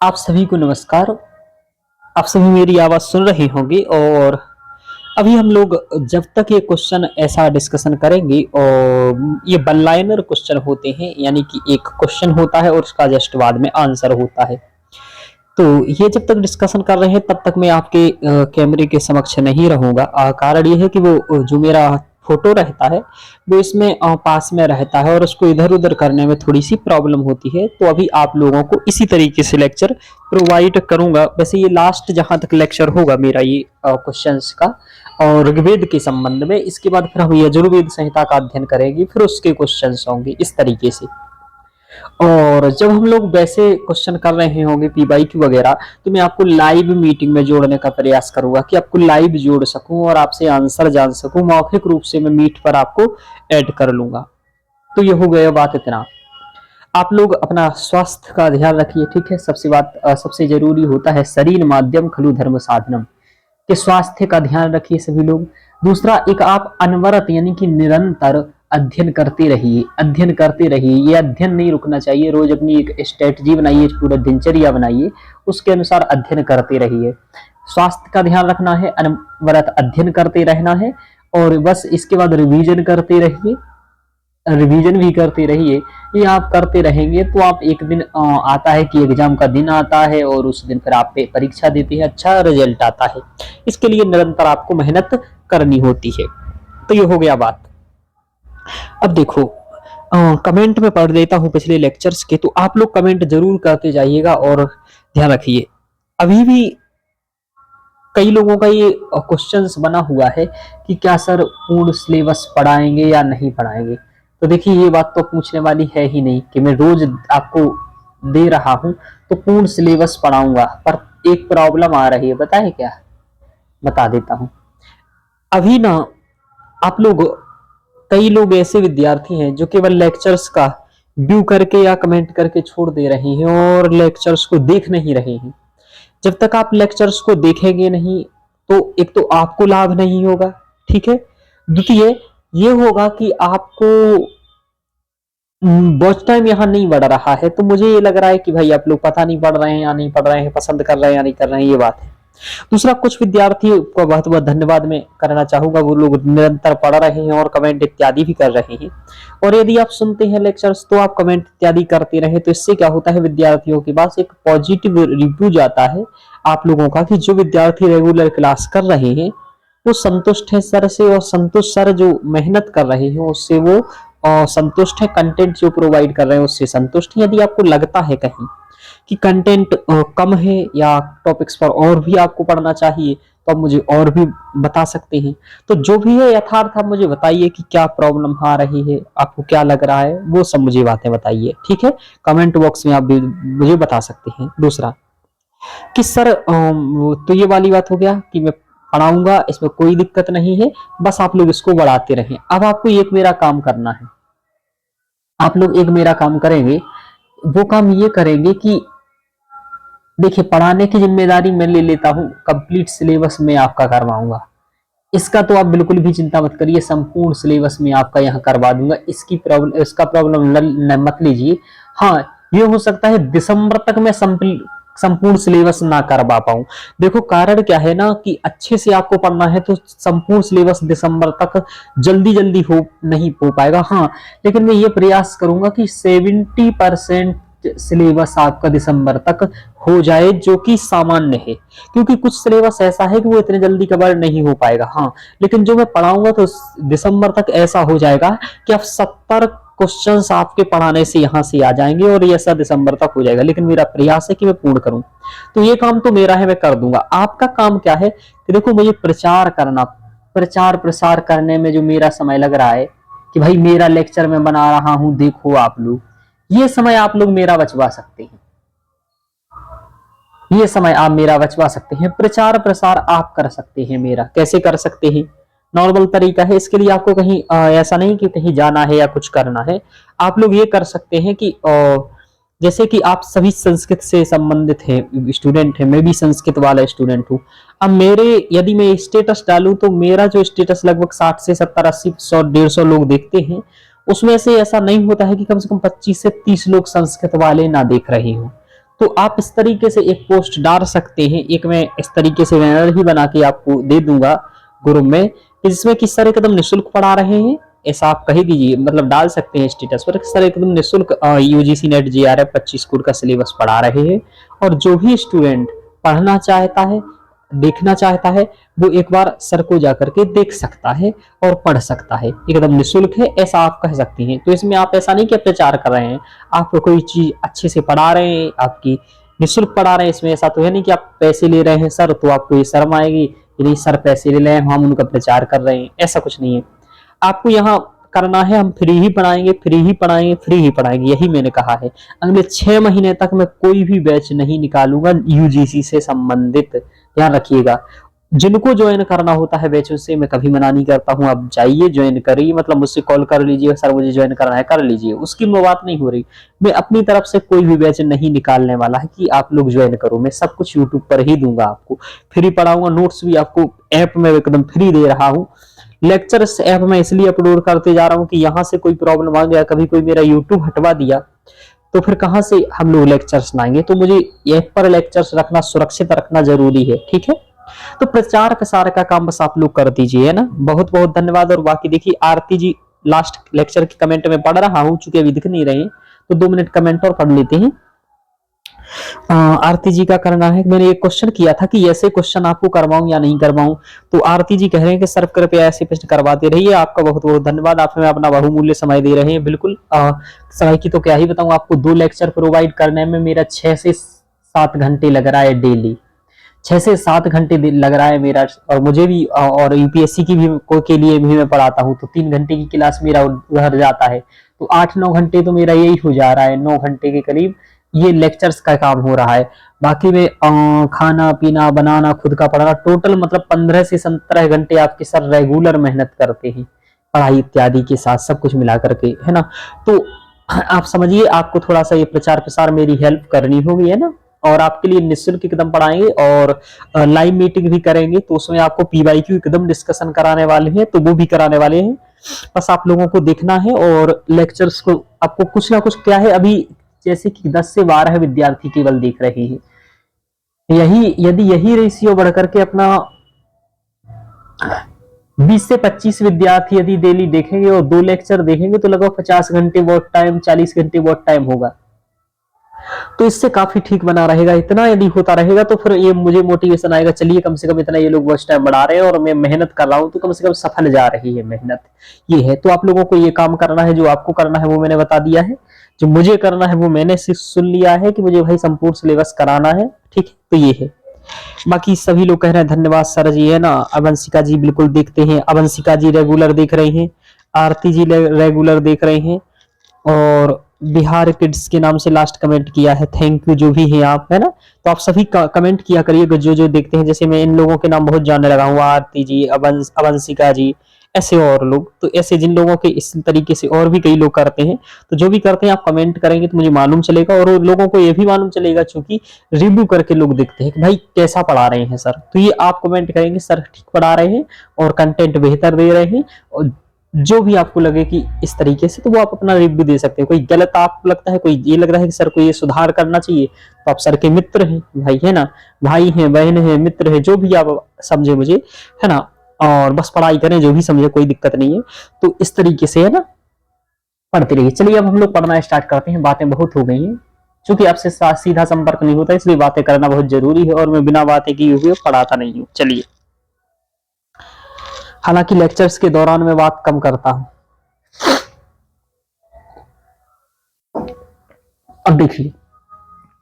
आप सभी को नमस्कार। आप सभी मेरी आवाज़ सुन रहे होंगे और अभी हम लोग जब तक ये क्वेश्चन ऐसा डिस्कशन करेंगे और ये वन लाइनर क्वेश्चन होते हैं, यानी कि एक क्वेश्चन होता है और उसका जस्ट बाद में आंसर होता है। तो ये जब तक डिस्कशन कर रहे हैं तब तक मैं आपके कैमरे के समक्ष नहीं रहूँगा। कारण ये है कि वो जो मेरा फ़ोटो रहता है वो इसमें पास में रहता है और उसको इधर-उधर करने में थोड़ी-सी प्रॉब्लम होती है। तो अभी आप लोगों को इसी तरीके से लेक्चर प्रोवाइड करूँगा। वैसे ये लास्ट जहाँ तक लेक्चर होगा मेरा ये क्वेश्चंस का और ऋग्वेद के संबंध में। इसके बाद फिर हम यजुर्वेद संहिता का अध्ययन करेंगे, फिर उसके क्वेश्चंस होंगे इस तरीके से। और जब हम लोग वैसे क्वेश्चन कर रहे होंगे पीवाईक्यू वगैरह, तो मैं आपको लाइव मीटिंग में जोड़ने का प्रयास करूंगा कि आपको लाइव जोड़ सकूं और आपसे आंसर जान सकूं। मौखिक रूप से मैं मीट पर आपको ऐड कर लूंगा। तो ये हो गया बात इतना। आप लोग अपना स्वास्थ्य का ध्यान रखिए, ठीक है। सबसे जरूरी होता है शरीर माध्यम खलु धर्म साधनम, के स्वास्थ्य का ध्यान रखिए सभी लोग। दूसरा, एक आप अनवरत यानी कि निरंतर अध्ययन करते रहिए, अध्ययन करते रहिए। ये अध्ययन नहीं रुकना चाहिए। रोज अपनी एक स्ट्रेटजी बनाइए, पूरा दिनचर्या बनाइए, उसके अनुसार अध्ययन करते रहिए। स्वास्थ्य का ध्यान रखना है, अनवरत अध्ययन करते रहना है और बस इसके बाद रिवीजन करते रहिए, रिवीजन भी करते रहिए। ये आप करते रहेंगे तो आप एक दिन आता है कि एग्जाम का दिन आता है और उस दिन फिर आप परीक्षा देते हैं, अच्छा रिजल्ट आता है। इसके लिए निरंतर आपको मेहनत करनी होती है। तो ये हो गया बात। अब देखो, कमेंट में पढ़ देता हूँ पिछले लेक्चर्स के, तो आप लोग कमेंट जरूर करते जाइएगा और ध्यान रखिए। अभी भी कई लोगों का ये क्वेश्चंस बना हुआ है कि क्या सर पूर्ण सिलेबस पढ़ाएंगे या नहीं पढ़ाएंगे। तो देखिए, ये बात तो पूछने वाली है ही नहीं कि मैं रोज आपको दे रहा हूं तो पूर्ण सिलेबस पढ़ाऊंगा। पर एक प्रॉब्लम आ रही है, बताए क्या? बता देता हूं। अभी ना आप लोग, कई लोग ऐसे विद्यार्थी हैं जो केवल लेक्चर्स का व्यू करके या कमेंट करके छोड़ दे रहे हैं और लेक्चर्स को देख नहीं रहे हैं। जब तक आप लेक्चर्स को देखेंगे नहीं तो एक तो आपको लाभ नहीं होगा, ठीक है। द्वितीय ये होगा कि आपको वॉच टाइम यहाँ नहीं बढ़ रहा है। तो मुझे ये लग रहा है कि भाई आप लोग पता नहीं पढ़ रहे हैं या नहीं पढ़ रहे हैं, पसंद कर रहे हैं या नहीं कर रहे हैं, ये बात है। दूसरा, कुछ विद्यार्थी को बहुत बहुत धन्यवाद मैं करना चाहूंगा, वो लोग निरंतर पढ़ रहे हैं और कमेंट इत्यादि भी कर रहे हैं। और यदि आप सुनते हैं लेक्चर्स तो आप कमेंट इत्यादि करते रहे, तो इससे क्या होता है, विद्यार्थियों के पास एक पॉजिटिव रिव्यू जाता है आप लोगों का कि जो विद्यार्थी रेगुलर क्लास कर रहे हैं वो संतुष्ट है सर से, और संतुष्ट सर जो मेहनत कर रहे हैं उससे वो संतुष्ट है, कंटेंट जो प्रोवाइड कर रहे हैं उससे संतुष्ट है। यदि आपको लगता है कहीं कि कंटेंट कम है या टॉपिक्स पर और भी आपको पढ़ना चाहिए तो आप मुझे और भी बता सकते हैं। तो जो भी है यथार्थ आप मुझे बताइए कि क्या प्रॉब्लम आ रही है, आपको क्या लग रहा है, वो सब मुझे बातें बताइए, ठीक है। कमेंट बॉक्स में आप भी मुझे बता सकते हैं। दूसरा कि सर तो ये वाली बात हो गया कि मैं पढ़ाऊंगा, इसमें कोई दिक्कत नहीं है, बस आप लोग इसको बढ़ाते रहें। अब आपको एक मेरा काम करना है, आप लोग एक मेरा काम करेंगे। वो काम ये करेंगे कि देखिए, पढ़ाने की जिम्मेदारी मैं ले लेता हूँ, कंप्लीट सिलेबस में आपका करवाऊंगा। इसका तो आप बिल्कुल भी चिंता मत करिए, संपूर्ण सिलेबस में आपका यहाँ करवा दूंगा। इसका प्रॉब्लम मत लीजिए। हाँ, ये हो सकता है दिसंबर तक मैं संपूर्ण सिलेबस ना करवा पाऊं। देखो, कारण क्या है ना कि अच्छे से आपको पढ़ना है तो संपूर्ण सिलेबस दिसंबर तक जल्दी जल्दी नहीं हो पाएगा। हाँ, लेकिन मैं ये प्रयास करूंगा कि 70% सिलेबस आपका दिसंबर तक हो जाए, जो कि सामान्य है। क्योंकि कुछ सिलेबस ऐसा है कि वो इतने जल्दी कवर नहीं हो पाएगा। हाँ, लेकिन जो मैं पढ़ाऊंगा तो दिसंबर तक ऐसा हो जाएगा कि आप 70 क्वेश्चंस आपके पढ़ाने से यहाँ से आ जाएंगे और ये ऐसा दिसंबर तक हो जाएगा। लेकिन मेरा प्रयास है कि मैं पूर्ण करूं। तो ये काम तो मेरा है, मैं कर दूंगा। आपका काम क्या है कि देखो, मुझे प्रचार करना, प्रचार प्रसार करने में जो मेरा समय लग रहा है कि भाई मेरा लेक्चर मैं बना रहा हूं, देखो आप लोग, ये समय आप लोग मेरा बचवा सकते हैं। ये समय आप मेरा बचवा सकते हैं। प्रचार प्रसार आप कर सकते हैं मेरा। कैसे कर सकते हैं? नॉर्मल तरीका है। इसके लिए आपको कहीं ऐसा नहीं कि कहीं जाना है या कुछ करना है। आप लोग ये कर सकते हैं कि जैसे कि आप सभी संस्कृत से संबंधित हैं, स्टूडेंट है, मैं भी संस्कृत वाला स्टूडेंट हूँ। अब यदि मैं स्टेटस डालूं तो मेरा जो स्टेटस लगभग 60 से 70 80 100 150 लोग देखते हैं। उसमें से ऐसा नहीं होता है कि कम से कम 25 से 30 लोग संस्कृत वाले ना देख रहे हो। तो आप इस तरीके से एक पोस्ट डाल सकते हैं। एक मैं इस तरीके से बैनर भी बना के आपको दे दूंगा ग्रुप में, जिसमें कि सर एकदम निःशुल्क पढ़ा रहे हैं, ऐसा आप कह दीजिए, मतलब डाल सकते हैं स्टेटस पर, सर एकदम निःशुल्क यूजीसी नेट जीआरएफ 25 कोड का सिलेबस पढ़ा रहे हैं, और जो भी स्टूडेंट पढ़ना चाहता है, देखना चाहता है, वो एक बार सर को जाकर के देख सकता है और पढ़ सकता है, एकदम निःशुल्क है, ऐसा आप कह सकती हैं। तो इसमें आप ऐसा नहीं कि प्रचार कर रहे हैं, आप कोई चीज अच्छे से पढ़ा रहे हैं, आपकी निःशुल्क पढ़ा रहे हैं। इसमें ऐसा तो है नहीं कि आप पैसे ले रहे हैं सर, तो आपको ये शर्म आएगी कि नहीं सर पैसे ले रहे हैं, हम उनका प्रचार कर रहे हैं, ऐसा कुछ नहीं है। आपको यहाँ करना है, हम फ्री ही पढ़ाएंगे, फ्री ही पढ़ाएंगे, फ्री ही पढ़ाएंगे, यही मैंने कहा है। अगले 6 महीने तक मैं कोई भी बैच नहीं निकालूंगा यूजीसी से संबंधित, ध्यान रखिएगा। जिनको ज्वाइन करना होता है बैच से मैं कभी मना नहीं करता हूँ, आप जाइए ज्वाइन करिए, मतलब मुझसे कॉल कर लीजिए, सर मुझे ज्वाइन करना है, कर लीजिए, उसकी बात नहीं हो रही। मैं अपनी तरफ से कोई भी बैच नहीं निकालने वाला है कि आप लोग ज्वाइन करो, मैं सब कुछ यूट्यूब पर ही दूंगा, आपको फ्री पढ़ाऊंगा, नोट्स भी आपको ऐप में एकदम फ्री दे रहा हूँ। लेक्चर्स ऐप में इसलिए अपलोड करते जा रहा हूँ कि यहाँ से कोई प्रॉब्लम आ गया, कभी कोई मेरा यूट्यूब हटवा दिया, तो फिर कहाँ से हम लोग लेक्चर्स लाएंगे, तो मुझे ऐप पर लेक्चर्स रखना, सुरक्षित रखना जरूरी है, ठीक है। तो प्रचार प्रसार का काम बस आप लोग कर दीजिए, है ना। बहुत बहुत धन्यवाद। और बाकी देखिए आरती जी लास्ट लेक्चर के कमेंट में पढ़ रहा हूँ, चूंकि अभी दिख नहीं रहे, तो 2 मिनट कमेंट और पढ़ लेते हैं। आरती जी का करना है, मैंने एक क्वेश्चन किया था कि ऐसे क्वेश्चन आपको करवाऊं या नहीं करवाऊं, तो आरती जी कह रहे हैं कि सर कृपया ऐसे प्रश्न करवाते रहिए। आपका बहुत बहुत धन्यवाद, आप हमें अपना बहुमूल्य समय दे रहे हैं। बिल्कुल समय की तो क्या ही बताऊं आपको, 2 लेक्चर प्रोवाइड करने में मेरा 6 से 7 घंटे लग रहा है डेली, 6 से 7 घंटे लग रहा है मेरा, और मुझे भी और यूपीएससी की भी के लिए भी मैं पढ़ाता हूँ, तो 3 घंटे की क्लास मेरा उधर जाता है, तो 8-9 घंटे तो मेरा यही हो जा रहा है, 9 घंटे के करीब ये लेक्चर्स का काम हो रहा है। बाकी में खाना पीना बनाना, खुद का पढ़ाना, टोटल मतलब 15 से 17 घंटे आपके सर रेगुलर मेहनत करते हैं, पढ़ाई इत्यादि के साथ सब कुछ मिला करके, है ना। तो आप समझिए, आपको थोड़ा सा ये प्रचार प्रसार मेरी हेल्प करनी होगी, है ना। और आपके लिए निःशुल्क एकदम पढ़ाएंगे, और लाइव मीटिंग भी करेंगे, तो उसमें आपको पीवाईक्यू एकदम डिस्कशन कराने वाले हैं, तो वो भी कराने वाले हैं। बस आप लोगों को देखना है, और लेक्चर्स को आपको कुछ ना कुछ क्या है, अभी जैसे कि 10 से 12 विद्यार्थी केवल देख रहे हैं, यही यदि यही रेशियो बढ़ करके अपना 20 से 25 विद्यार्थी यदि डेली देखेंगे और 2 लेक्चर देखेंगे, तो लगभग 50 घंटे वॉट टाइम, 40 घंटे वॉट टाइम होगा, तो इससे काफी ठीक बना रहेगा। इतना यदि होता रहेगा तो फिर ये मुझे मोटिवेशन आएगा, चलिए कम से कम इतना ये लोग वॉच टाइम बढ़ा रहे हैं और मैं मेहनत कर रहा हूं, तो कम से कम सफल जा रही है मेहनत, ये है। तो आप लोगों को ये काम करना है, जो आपको करना है वो मैंने बता दिया है, जो मुझे करना है वो मैंने सुन लिया है कि मुझे भाई संपूर्ण सिलेबस कराना है, ठीक है। तो ये है, बाकी सभी लोग कह रहे हैं धन्यवाद सर जी, है ना। अवंशिका जी बिल्कुल देखते हैं, अवंशिका जी रेगुलर देख रहे हैं, आरती जी रेगुलर देख रहे हैं, और बिहार किड्स के नाम से लास्ट कमेंट किया है, थैंक यू जो भी है आप, है ना। तो आप सभी कमेंट किया करिएगा जो जो देखते हैं, जैसे मैं इन लोगों के नाम बहुत जानने लगा हूँ, आरती जी, अवंशिका जी, ऐसे और लोग, तो ऐसे जिन लोगों के इस तरीके से और भी कई लोग करते हैं, तो जो भी करते हैं आप कमेंट करेंगे तो मुझे मालूम चलेगा, और लोगों को ये भी मालूम चलेगा, चूंकि रिव्यू करके लोग देखते हैं कि भाई कैसा पढ़ा रहे हैं सर, तो ये आप कमेंट करेंगे सर ठीक पढ़ा रहे हैं और कंटेंट बेहतर दे रहे हैं, और जो भी आपको लगे कि इस तरीके से, तो वो आप अपना रिव्यू दे सकते हैं। कोई गलत आपको लगता है, कोई ये लग रहा है कि सर को ये सुधार करना चाहिए, तो आप सर के मित्र हैं भाई, है ना, भाई हैं, बहन है, मित्र है, जो भी आप समझे मुझे, है ना, और बस पढ़ाई करें, जो भी समझे, कोई दिक्कत नहीं है। तो इस तरीके से, है ना, पढ़ते रहिए। चलिए अब हम लोग पढ़ना स्टार्ट करते हैं, बातें बहुत हो गई हैं, क्योंकि आपसे सीधा संपर्क नहीं होता, इसलिए बातें करना बहुत जरूरी है, और मैं बिना बातें किए हुए पढ़ाता नहीं हूँ। चलिए, हालांकि लेक्चर्स के दौरान मैं बात कम करता हूं। अब देखिए,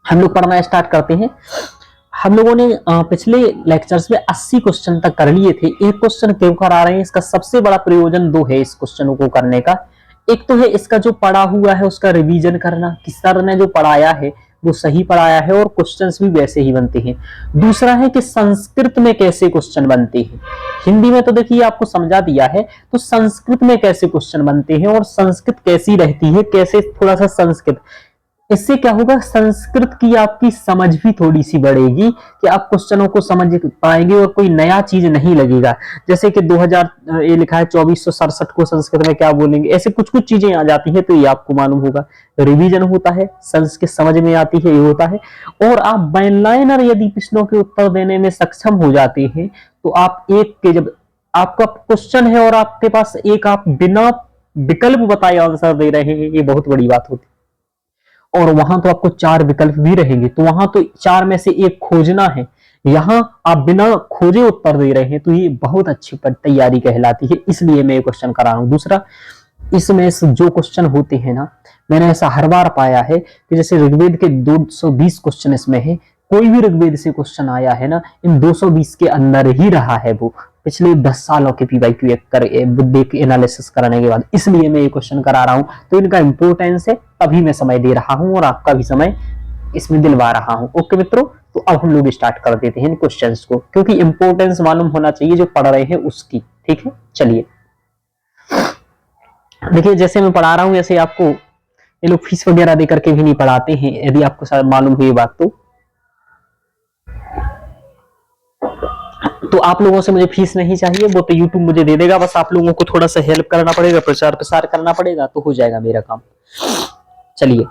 हम लोग पढ़ना स्टार्ट करते हैं। हम लोगों ने पिछले लेक्चर्स में 80 क्वेश्चन तक कर लिए थे। एक क्वेश्चन क्यों करा रहे हैं, इसका सबसे बड़ा प्रयोजन 2 है इस क्वेश्चन को करने का। एक तो है इसका जो पढ़ा हुआ है उसका रिवीजन करना, कि सर ने जो पढ़ाया है वो सही पढ़ाया है और क्वेश्चंस भी वैसे ही बनते हैं। दूसरा है कि संस्कृत में कैसे क्वेश्चन बनते हैं। हिंदी में तो देखिए आपको समझा दिया है, तो संस्कृत में कैसे क्वेश्चन बनते हैं और संस्कृत कैसी रहती है, कैसे थोड़ा सा संस्कृत इससे क्या होगा, संस्कृत की आपकी समझ भी थोड़ी सी बढ़ेगी कि आप क्वेश्चनों को समझ पाएंगे और कोई नया चीज नहीं लगेगा। जैसे कि 2000 ये लिखा है 2467 को संस्कृत में क्या बोलेंगे, ऐसे कुछ कुछ चीजें आ जाती है, तो ये आपको मालूम होगा। रिवीजन होता है, संस्कृत समझ में आती है, ये होता है। और आप वन लाइनर यदि प्रश्नों के उत्तर देने में सक्षम हो जाते हैं, तो आप एक के जब आपका क्वेश्चन है और आपके पास एक आप बिना विकल्प बताए आंसर दे रहे हैं, ये बहुत बड़ी बात होती है। और वहां तो आपको 4 विकल्प भी रहेंगे, तो वहां तो 4 में से एक खोजना है। यहाँ आप बिना खोजे उत्तर दे रहे हैं, तो ये बहुत अच्छी तैयारी कहलाती है। इसलिए मैं ये क्वेश्चन करा रहा हूं। दूसरा, इसमें जो क्वेश्चन होते हैं ना, मैंने ऐसा हर बार पाया है कि जैसे ऋग्वेद के 220 क्वेश्चन इसमें है, कोई भी ऋग्वेद से क्वेश्चन आया है ना, इन 220 के अंदर ही रहा है वो, पिछले 10 सालों के पीवाईक्यू एनालिसिस करने के बाद। इसलिए मैं ये क्वेश्चन करा रहा हूं, तो इनका इंपोर्टेंस है, तभी मैं समय दे रहा हूं और आपका भी समय इसमें दिलवा रहा हूं। ओके मित्रों, तो अब हम लोग स्टार्ट कर देते हैं इन क्वेश्चंस को, क्योंकि इंपोर्टेंस मालूम होना चाहिए जो पढ़ रहे हैं उसकी। ठीक है, चलिए देखिए, जैसे मैं पढ़ा रहा हूं, जैसे आपको ये लोग फीस वगैरह दे करके भी नहीं पढ़ाते हैं, यदि आपको शायद मालूम हुई बात तो आप लोगों से मुझे फीस नहीं चाहिए, वो तो यूट्यूब मुझे दे देगा, बस आप लोगों को थोड़ा सा हेल्प करना पड़ेगा, प्रचार प्रसार करना पड़ेगा, तो हो जाएगा मेरा काम। चलिए,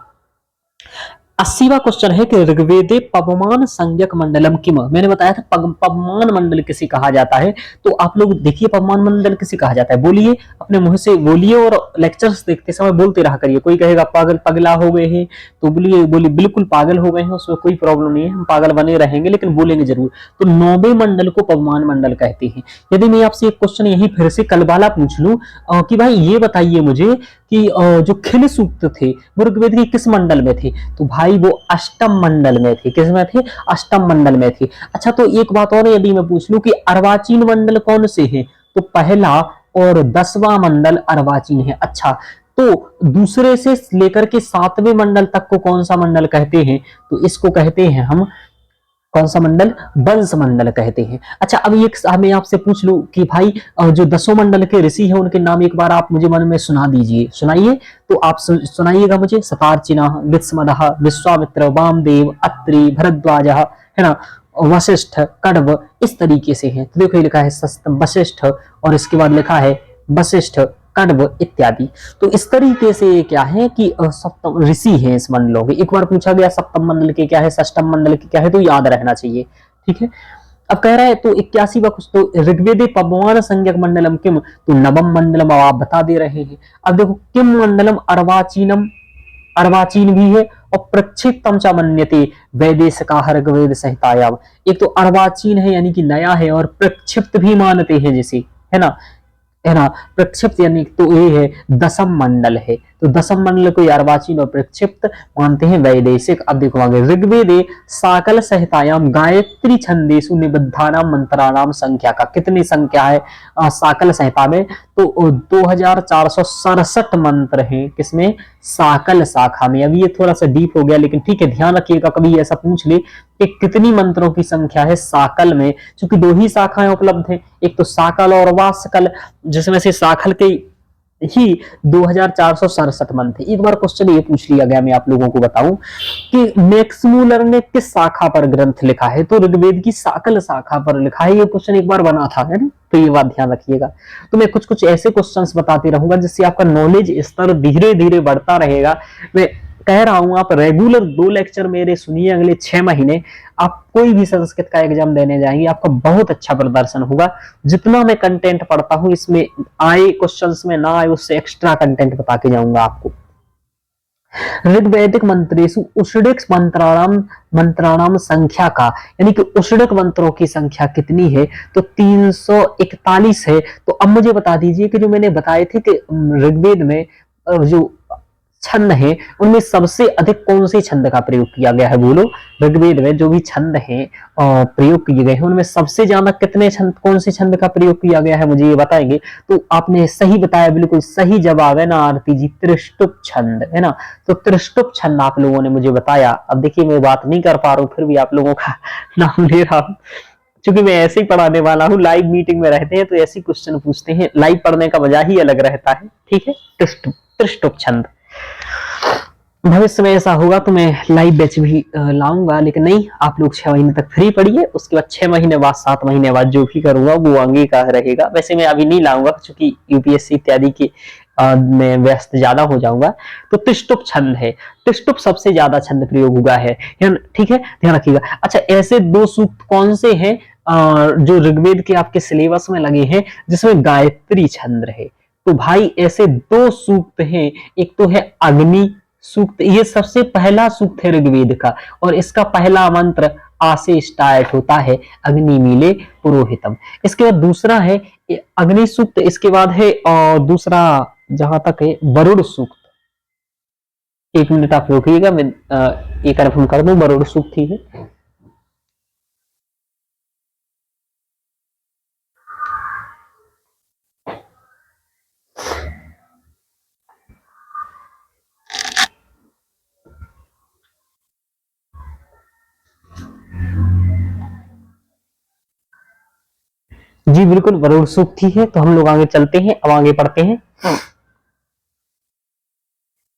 80वां क्वेश्चन है कि ऋग्वेदे पवमान संज्ञक मंडलम किम। मैंने बताया था पवमान मंडल किसे कहा जाता है, तो आप लोग देखिए पवमान मंडल किसे कहा जाता है, बोलिए, अपने मुंह से बोलिए और लेक्चर्स देखते समय बोलते रहा करिए। कोई कहेगा पागल पगला हो गए हैं, तो बोलिए बोलिए बिल्कुल पागल हो गए हैं, उसमें कोई प्रॉब्लम नहीं है, हम पागल बने रहेंगे लेकिन बोलेंगे जरूर। तो 9वें मंडल को पवमान मंडल कहते हैं। यदि मैं आपसे एक क्वेश्चन यही फिर से कल वाला पूछ लूं कि भाई ये बताइए मुझे कि जो खिल सूक्त थे वो ऋग्वेद के किस मंडल में थे, तो भाई वो अष्टम मंडल में थे। किस में थे? अष्टम मंडल में थे। अच्छा, तो एक बात और यदि मैं पूछ लूं कि अर्वाचीन मंडल कौन से हैं, तो पहला और 10वां मंडल अर्वाचीन है। अच्छा, तो दूसरे से लेकर के 7वें मंडल तक को कौन सा मंडल कहते हैं, तो इसको कहते हैं हम कौन सा मंडल? वंश मंडल कहते हैं। अच्छा, अब एक मैं आपसे पूछ लूं कि भाई जो 10 मंडल के ऋषि हैं उनके नाम एक बार आप मुझे मन में सुना दीजिए, सुनाइए। तो आप सुनाइएगा मुझे। सतार्चिना, विस्मदः, विश्वामित्र, वामदेव, अत्रि, भरद्वाज, है ना, वशिष्ठ, कण्व, इस तरीके से है। तो देखो, ये लिखा है वशिष्ठ और इसके बाद लिखा है वशिष्ठ, कण्व इत्यादि। तो इस तरीके से क्या है कि सप्तम ऋषि हैं इस मंडलों के। एक बार पूछा गया सप्तम मंडल के क्या है, षष्टम मंडल के क्या है, तो याद रहना चाहिए। ठीक है, अब कह रहा है तो 81वां कुछ, तो ऋग्वेदे पवमान संज्ञक मंडलम किम, तो नवम मंडलम, अब आप बता दे रहे हैं। अब देखो, किम मंडलम अर्वाचीनम, अर्वाचीन भी है, और प्रक्षिप्तम च मन्यते वैदेशिका ऋग्वेद संहितायाम। एक तो अर्वाचीन है यानी कि नया है, और प्रक्षिप्त भी मानते हैं जिसे, है ना, प्रक्षिप्त यानी तो ये है 10म मंडल है। तो 10म मंडल को अर्वाचीन और प्रक्षिप्त मानते हैं वैदेशिक। अब देखो आगे, ऋग्वेदे साकल संहितायाम गायत्री छंदेषु निबद्धानाम मंत्राणाम संख्या का कितनी संख्या है साकल संहिता में, तो 2467 मंत्र हैं। किसमें? साकल शाखा में। अब ये थोड़ा सा डीप हो गया, लेकिन ठीक है, ध्यान रखिएगा कभी ऐसा पूछ ले कि कितनी मंत्रों की संख्या है साकल में, क्योंकि 2 ही शाखाएं उपलब्ध हैं, एक तो साकल और वासकल, जिसमें से साकल के ही 2467 मंत्र थे। एक बार क्वेश्चन ये पूछ लिया गया, मैं आप लोगों को बताऊं कि मैक्स मूलर ने किस शाखा पर ग्रंथ लिखा है, तो ऋग्वेद की साकल शाखा पर लिखा है। ये क्वेश्चन एक बार बना था, है ना, तो ये बात ध्यान रखिएगा। तो मैं कुछ कुछ ऐसे क्वेश्चंस बताते रहूंगा जिससे आपका नॉलेज स्तर धीरे धीरे बढ़ता रहेगा। मैं कह रहा हूं, आप रेगुलर 2 लेक्चर मेरे सुनिए, अगले 6 महीने आप कोई भी संस्कृत का एग्जाम देने जाएंगे, आपका बहुत अच्छा प्रदर्शन होगा। जितना मैं कंटेंट पढ़ता हूं, इसमें आए क्वेश्चंस में ना आए उससे एक्स्ट्रा कंटेंट बता के जाऊंगा आपको। ऋग्वैदिक मंत्रेषु उषडिक मंत्राणाम संख्या का, यानी कि उषडिक मंत्रों की संख्या कितनी है, तो 341 है। तो अब मुझे बता दीजिए कि जो मैंने बताए थे कि ऋग्वेद में जो छंद है उनमें सबसे अधिक कौन से छंद का प्रयोग किया गया है, बोलो। ऋग्वेद में जो भी छंद हैं प्रयोग किए गए हैं, उनमें सबसे ज्यादा कितने छंद, कौन से छंद का प्रयोग किया गया है, मुझे ये बताएंगे। तो आपने सही बताया, बिल्कुल सही जवाब है ना आरती जी, त्रिष्टुप छंद, है ना। तो त्रिष्टुप छंद आप लोगों ने मुझे बताया। अब देखिए, मैं बात नहीं कर पा रहा हूँ, फिर भी आप लोगों का नाम ले रहा हूँ, क्योंकि मैं ऐसे ही पढ़ाने वाला हूँ। लाइव मीटिंग में रहते हैं तो ऐसे क्वेश्चन पूछते हैं, लाइव पढ़ने का मजा ही अलग रहता है। ठीक है, त्रिष्टुप छंद। भविष्य में ऐसा होगा तो मैं लाइव बैच भी लाऊंगा, लेकिन नहीं, आप लोग 6 महीने तक फ्री पढ़िए, उसके बाद 6 महीने बाद 7 महीने बाद जो भी करूंगा वो आगे का रहेगा। वैसे मैं अभी नहीं लाऊंगा क्योंकि यूपीएससी इत्यादि के में व्यस्त ज्यादा हो जाऊंगा। तो तिष्टुप छंद है, तिष्टुप सबसे ज्यादा छंद प्रयोग हुआ है, ठीक है, ध्यान रखिएगा। अच्छा, ऐसे 2 सूक्त कौन से हैं जो ऋग्वेद के आपके सिलेबस में लगे हैं जिसमें गायत्री छंद रहे? तो भाई ऐसे 2 सूक्त हैं, एक तो है अग्नि सूक्त, ये सबसे पहला सूक्त है ऋग्वेद का, और इसका पहला मंत्र आ से स्टार्ट होता है, अग्नि मीले पुरोहितम। इसके बाद दूसरा है अग्नि सूक्त, इसके बाद है और दूसरा जहां तक है वरुण सूक्त। 1 मिनट आप रोकिएगा, मैं ये कन्फर्म कर दूं, वरुण सूक्त ही है। जी बिल्कुल, वरुण सूक्त ही है। तो हम लोग आगे चलते हैं, अब आगे पढ़ते हैं।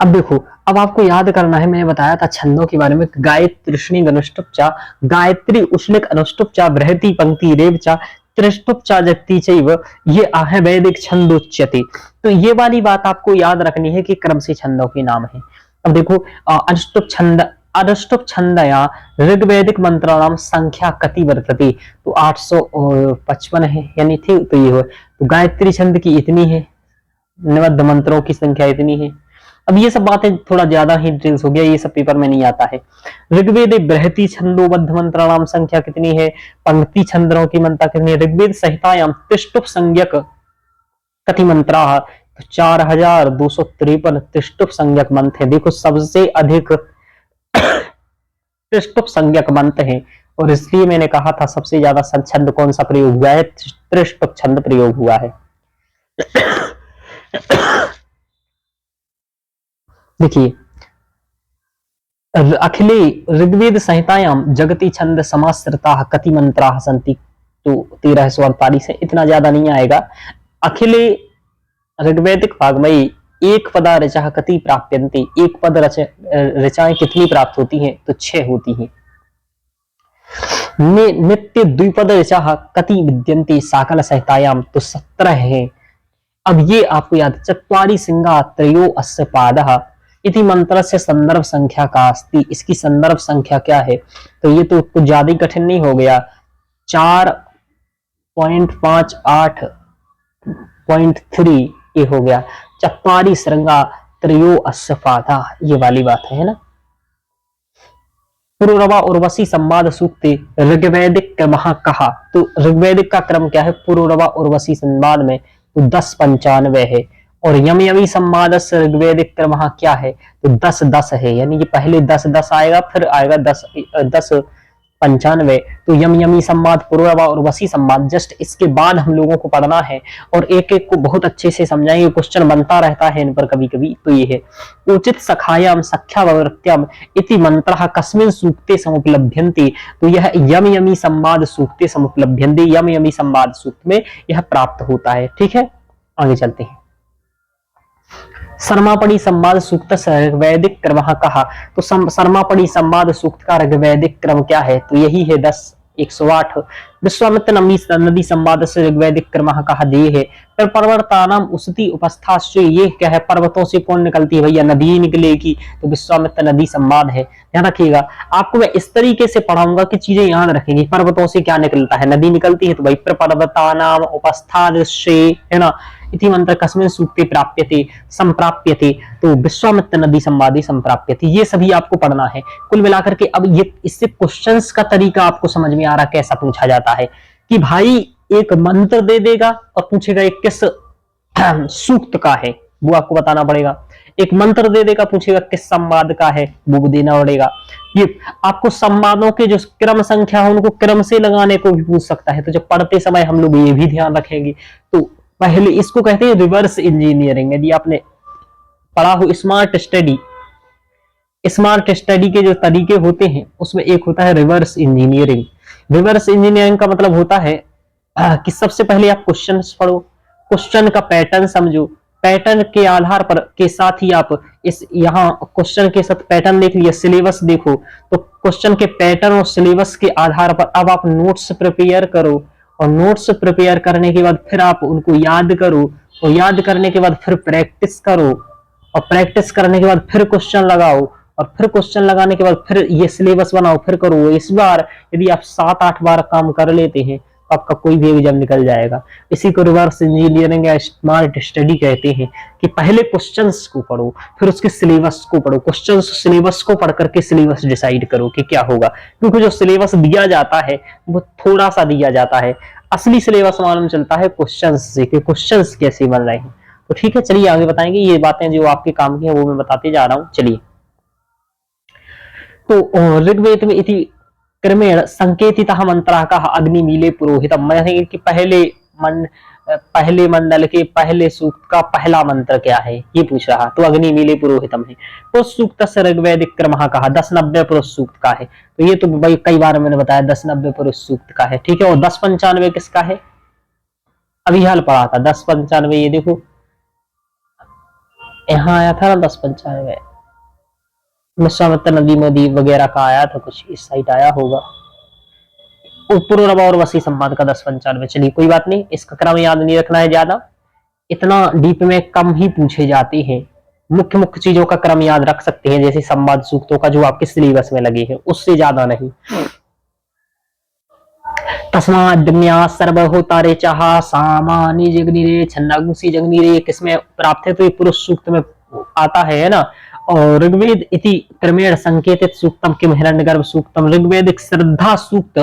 अब देखो, अब आपको याद करना है, मैंने बताया था छंदों के बारे में, गायत्री गनुष्टुप्चा, गायत्री उष्णिक अनुष्टुप्चा बृहति पंक्ति रेवचा त्रिष्टुप्चा जगती चैव, ये आहे वैदिक छंदोच्यते। तो ये वाली बात आपको याद रखनी है कि क्रम से छंदों के नाम है। अब देखो, अनुष्टुप छंद, अनुष्टुप छंदया ऋग्वैदिक मंत्राणाम संख्या कति वर्तते? तो 855 है, यानी थे तो ये हो। तो गायत्री छंद की इतनी है, निबद्ध मंत्रों की संख्या इतनी है। अब ये सब बातें थोड़ा ज्यादा ही डिटेल्स हो गया, ये सब पेपर में नहीं आता है। ऋग्वेद बृहति छंदोबद्ध मंत्राणाम संख्या कितनी है? पंक्ति छंदों की मंत्रा कितनी है? ऋग्वेद संहितायाम तिष्टुप संज्ञक कति मंत्रा? तो 4253 तिष्टुप संज्ञक मंत्र है। देखो, सबसे अधिक तिष्टुप संज्ञक मंत्र है, और इसलिए मैंने कहा था सबसे ज्यादा छंद कौन सा प्रयोग हुआ है? त्रिष्टुप छंद प्रयोग हुआ है। देखिए, अखिले ऋग्वेद संहितायाम जगती छंद समाश्रिता कति मंत्रा सन्ति? तो 1348 है, इतना ज्यादा नहीं आएगा। अखिले ऋग्वैदिक भागमयी एक पदा ऋचा कति प्राप्यन्ते? एक पद ऋचाएं कितनी प्राप्त होती हैं? तो 6 होती हैं। नित्य द्विपद ऋचा कति विद्यन्ते साकल संहितायाम? तो 17 है। अब ये आपको याद, चत्वारि सिंगा त्रयो अस्य पादः इति मंत्र से संदर्भ संख्या का अस्ति, इसकी संदर्भ संख्या क्या है? तो ये तो कुछ ज्यादा ही कठिन नहीं हो गया, 4.58.3 ये हो गया, चत्वारि श्रृंगा त्रयो अस्य पादा, ये वाली बात है ना। पुरुरवा उर्वशी संवाद सूक्ते ऋग्वैदिक क्रम कहा? तो ऋग्वैदिक का क्रम क्या है पुरुरवा उर्वशी संवाद में? तो 1095 है। और यम यमी संवाद से ऋग्वैदिक क्रम क्या है? तो 10-10 है, यानी कि पहले 10-10 आएगा, फिर आएगा 10-95। तो यम यमी संवाद, पुरुरवा और वसी संवाद, जस्ट इसके बाद हम लोगों को पढ़ना है, और एक एक को बहुत अच्छे से समझाएंगे, क्वेश्चन बनता रहता है इन पर कभी कभी। तो ये है उचित सखायाम सख्यावृत्याम इति मंत्रः कस्मिन् सूक्ते समुपलभ्यन्ते? तो यह यम यमी संवाद सूक्ते समुपलभ्यन्ते, यम यमी संवाद सूक्त में यह प्राप्त होता है। ठीक है, आगे चलते हैं। सर्मापणी संवाद सूक्त ऋग्वैदिक क्रम कहा? तो सर्मापणी संवाद सूक्त का ऋग्वैदिक क्रम क्या है? तो यही है 10-108। विश्वामित्र नदी संवाद से ऋग्वैदिक क्रम कहा दिए है। फिर पर्वतानाम उसती उपस्थाश्च, ये क्या है? पर्वतों से कौन निकलती है भैया? नदी निकलेगी, तो विश्वामित्र नदी संवाद है। ध्यान रखिएगा, आपको मैं इस तरीके से पढ़ाऊंगा कि चीजें याद रखेंगे। पर्वतों से क्या निकलता है? नदी निकलती है, तो भाई पर्वतानाम उपस्थाश्च, है ना। इति मंत्र कस्मिन् सूक्ते प्राप्यते संप्राप्यते? तो विश्वामित्र नदी संवादे संप्राप्यते। ये सभी आपको पढ़ना है कुल मिलाकर के। अब ये इससे क्वेश्चंस का तरीका आपको समझ में आ रहा कैसा पूछा जाता है कि भाई एक मंत्र दे देगा और पूछेगा एक किस सूक्त का है, वो आपको बताना पड़ेगा। एक मंत्र दे देगा, पूछेगा किस संवाद का है, वो देना पड़ेगा। ये आपको संवादों के जो क्रम संख्या है उनको क्रम से लगाने को भी पूछ सकता है। तो जब पढ़ते समय हम लोग ये भी ध्यान रखेंगे। तो पहले इसको कहते हैं रिवर्स इंजीनियरिंग। यदि आपने पढ़ा हो स्मार्ट स्टडी, स्मार्ट स्टडी के जो तरीके होते हैं उसमें एक होता है रिवर्स इंजीनियरिंग। रिवर्स इंजीनियरिंग का मतलब होता है कि सबसे पहले आप क्वेश्चन पढ़ो, क्वेश्चन का पैटर्न समझो, पैटर्न के आधार पर के साथ ही आप इस यहाँ क्वेश्चन के साथ पैटर्न देख लिया, सिलेबस देखो, तो क्वेश्चन के पैटर्न और सिलेबस के आधार पर अब आप नोट्स प्रिपेयर करो, और नोट्स प्रिपेयर करने के बाद फिर आप उनको याद करो, और याद करने के बाद फिर प्रैक्टिस करो, और प्रैक्टिस करने के बाद फिर क्वेश्चन लगाओ, और फिर क्वेश्चन लगाने के बाद फिर ये सिलेबस बनाओ, फिर करो। इस बार यदि आप 7-8 बार काम कर लेते हैं तो आपका कोई भी एग्जाम निकल जाएगा। इसी को रिवर्स इंजीनियरिंग या स्मार्ट स्टडी कहते हैं कि पहले क्वेश्चंस को पढ़ो, फिर उसके सिलेबस को पढ़ो, क्वेश्चंस सिलेबस को पढ़ करके सिलेबस डिसाइड करो कि क्या होगा, क्योंकि जो सिलेबस दिया जाता है वो थोड़ा सा दिया जाता है, असली सिलेबस मालूम चलता है क्वेश्चंस से कि क्वेश्चंस कैसे बन रहे हैं। तो ठीक है, चलिए आगे बताएंगे, ये बातें जो आपके काम की है वो मैं बताते जा रहा हूँ। चलिए, तो ऋग्वेद में इति क्रमेण संकेतितः मंत्रः का अग्निमीले पुरोहितम, मैंने कि पहले मंडल के पहले सूक्त का पहला मंत्र क्या है ये पूछ रहा, तो अग्निमीले पुरोहितम है। पुरुष सूक्त से ऋग्वैदिक क्रमः कहा 10-90 पुरुष सूक्त का है, तो ये तो भाई कई बार मैंने बताया 10-90 पुरुष सूक्त का है, ठीक है। और 10-95 किसका है, अभी हाल पढ़ा था 10-95, ये देखो यहाँ आया था ना 10-95, विश्वामित्र नदी वगैरह का आया था, कुछ इस साइड आया होगा, पुरूरवा और वसी संवाद का 10-95। चलिए कोई बात नहीं, इसका क्रम याद नहीं रखना है ज्यादा, इतना डीप में कम ही पूछे जाते हैं, मुख्य मुख्य चीजों का क्रम याद रख सकते हैं, जैसे संवाद सूक्तों का जो आपके सिलेबस में लगे हैं, उससे ज्यादा नहीं। तस्माद् सर्वहोतारे चाहा सामान्य जगनीरे छन्नागुसी जगनीरे किसमें प्राप्त है, तो ये पुरुष सूक्त में आता है ना। और ऋग्वेद इति क्रमेण संकेतित सूक्तम किम हिरण्यगर्भ सूक्तम, ऋग्वेदिक श्रद्धा सूक्त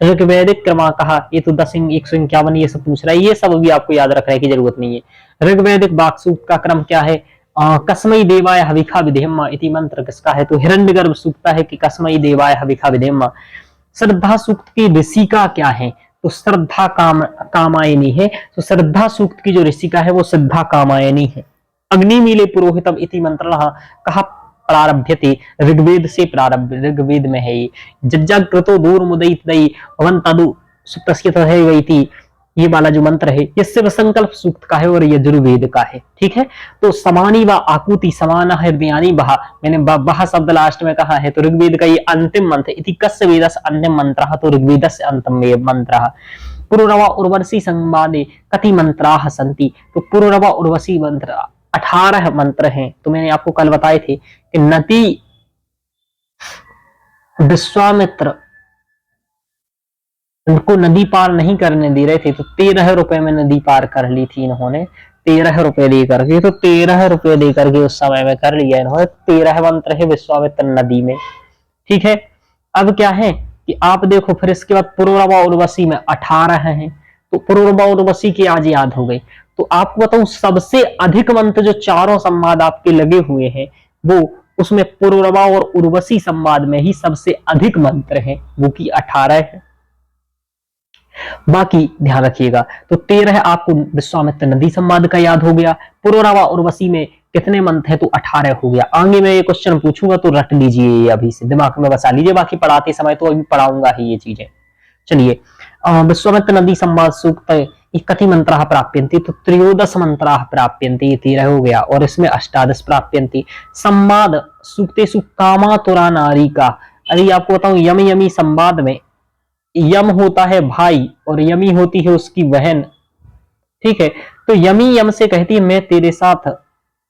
ऋग्वेदिक क्रम कहा, ये तो 151 ये सब पूछ रहा है, ये सब भी आपको याद रखने की जरूरत नहीं है। ऋग्वेदिक वाक सूक्त का क्रम क्या है, कस्मै देवाय हविखा विधेम इति मंत्र किसका है, तो हिरण्यगर्भ सूक्त है कि कस्मै देवाय हविखा विधेम। श्रद्धा सूक्त की ऋषिका क्या है, तो श्रद्धा कामायनी है, तो श्रद्धा सूक्त की जो ऋषिका है वो श्रद्धा कामायनी है। अग्निमीले पुरोहितम इति मंत्र कहा प्रारभ्यते, ऋग्वेद से प्रारंभ, ऋग्वेद में है ये। जज्जाग्रतो दूरमुदयितदयि भवन्तदु सुप्रस्यतहैवैति, ये वाला जो मंत्र है ये शिव संकल्प सूक्त का है और यजुर्वेद का है, ठीक है। तो समानी व आकुति समान हृदयानी बहा, मैंने बहा शब्द लास्ट में कहा है, तो ऋग्वेद का ये अंतिम मंत्र इति कस्य वेदस्य अंतिम मंत्रः, तो ऋग्वेदस्य अंतिम मंत्रः। पुरूरवा उर्वशी संवादे कति मंत्राः सन्ति, तो पुरूरवा उर्वशी मंत्र 18 मंत्र हैं। तो मैंने आपको कल बताए थे कि नदी विश्वामित्र उनको नदी पार नहीं करने दे रहे थे, तो 13 रुपए में नदी पार कर ली थी इन्होंने, 13 रुपए दे करके, तो 13 रुपए दे करके उस समय में कर लिया इन्होंने। 13 मंत्र है विश्वामित्र नदी में, ठीक है। अब क्या है कि आप देखो फिर इसके बाद पुरूरवा उर्वशी में 18 हैं, तो पुरूरवा उर्वशी की आज याद हो गई। तो आपको बताऊं सबसे अधिक मंत्र जो चारों संवाद आपके लगे हुए हैं वो उसमें पुरूरवा और उर्वशी संवाद में ही सबसे अधिक मंत्र हैं, वो की 18 है। बाकी ध्यान रखिएगा, तो 13 आपको विश्वामित्र नदी संवाद का याद हो गया, पुरूरवा उर्वशी में कितने मंत्र है, तो 18 हो गया। आगे मैं ये क्वेश्चन पूछूंगा तो रट लीजिए, ये अभी से दिमाग में बसा लीजिए, बाकी पढ़ाते समय तो अभी पढ़ाऊंगा ही ये चीजें। चलिए, विश्वामित्र नदी संवाद सूक्त कति मंत्राः प्राप्यन्ति, तो 13 मंत्राः प्राप्यन्ति, ये 13 हो गया, और इसमें 18 प्राप्यन्ति। संवाद सूक्तेषु कामातुरा नारी का, अरे आपको बताऊं यम यमी संवाद में यम होता है भाई और यमी होती है उसकी बहन, ठीक है। तो यमी यम से कहती है मैं तेरे साथ